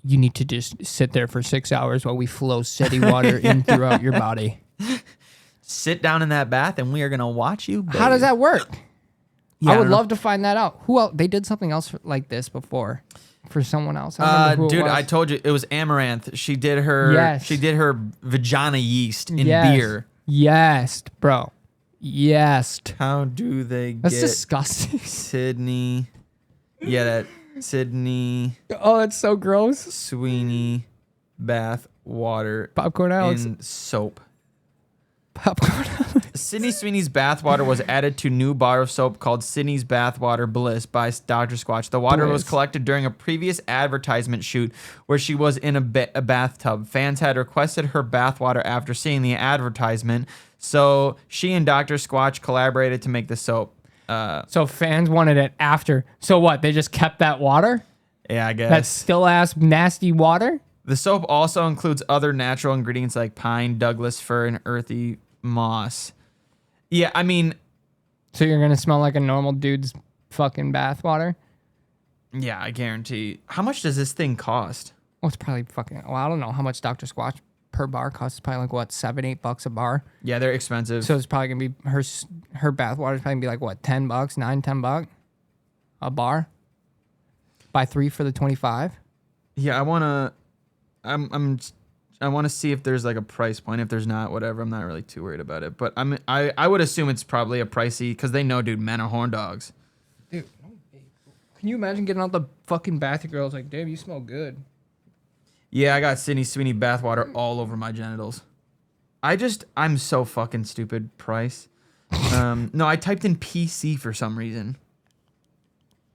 You need to just sit there for 6 hours while we flow steady water in throughout your body. Sit down in that bath, and we are gonna watch you. How does that work? Yeah, I I would don't know. love to find that out. Who else? They did something else like this before for someone else. I don't remember who it Dude, was. I told you it was Amaranth. She did her. Yes. She did her vagina yeast in Yes. beer. Yes, bro. Yes. How do they That's get disgusting. Sydney? Yeah, that Sydney Oh, that's so gross. Sweeney bath water Popcorn Alex. in soap. Popcorn Alex. Sydney Sweeney's bathwater was added to new bar of soap called Sydney's Bathwater Bliss by Dr. Squatch. The water was Bliss. collected during a previous advertisement shoot where she was in a bathtub. Fans had requested her bathwater after seeing the advertisement, so she and Dr. Squatch collaborated to make the soap. So fans wanted it after. So what? They just kept that water? Yeah, I guess. That still ass nasty water? The soap also includes other natural ingredients like pine, Douglas fir, and earthy moss. Yeah, I mean, So you're gonna smell like a normal dude's fucking bath water? yeah, I guarantee. How much does this thing cost? Well, it's probably fucking. Well, I don't know how much Dr. Squatch per bar costs. It's probably like what, $7-8 a bar. Yeah, they're expensive. So it's probably gonna be her bath water is probably gonna be like what, $10, $9-10 a bar. Buy 3 for the 25. Yeah, I wanna see if there's like a price point. If there's not, whatever. I'm not really too worried about it. But I would assume it's probably a pricey because they know, dude, men are horn dogs. Dude, can you imagine getting out the fucking bath? Your girl's like, damn, you smell good. Yeah, I got Sydney Sweeney bathwater all over my genitals. I'm so fucking stupid. Price. No, I typed in PC for some reason.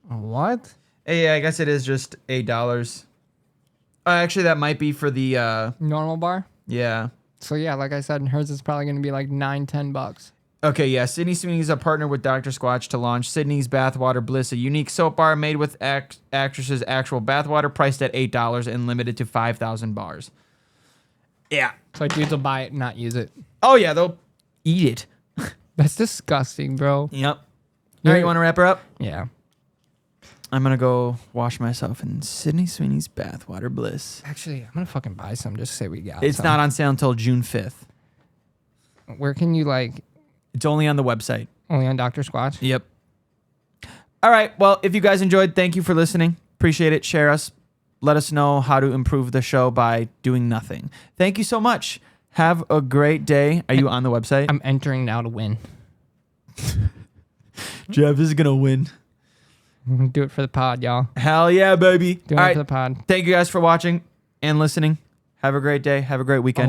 What? Yeah, I guess it is just $8. Actually, that might be for the Normal bar? yeah. So yeah, like I said, hers is probably gonna be like $9-10. Okay, yeah. Sydney Sweeney is a partner with Dr. Squatch to launch Sydney's Bathwater Bliss, a unique soap bar made with actresses' actual bathwater, priced at $8 and limited to 5,000 bars. Yeah. So dudes will buy it and not use it. Oh yeah, they'll eat it. That's disgusting, bro. Yep. All right, you want to wrap her up? Yeah. I'm gonna go wash myself in Sydney Sweeney's Bathwater Bliss. Actually, I'm gonna fucking buy some just to say we got It's some. not on sale until June 5th. Where can you like It's only on the website. only on Dr. Squatch? Yep. All right. Well, if you guys enjoyed, thank you for listening. Appreciate it. Share us. Let us know how to improve the show by doing nothing. Thank you so much. Have a great day. Are you on the website? I'm entering now to win. Jabz is going to win. Do it for the pod, y'all. Hell yeah, baby. Doing All it right. for the pod. Thank you guys for watching and listening. Have a great day. Have a great weekend.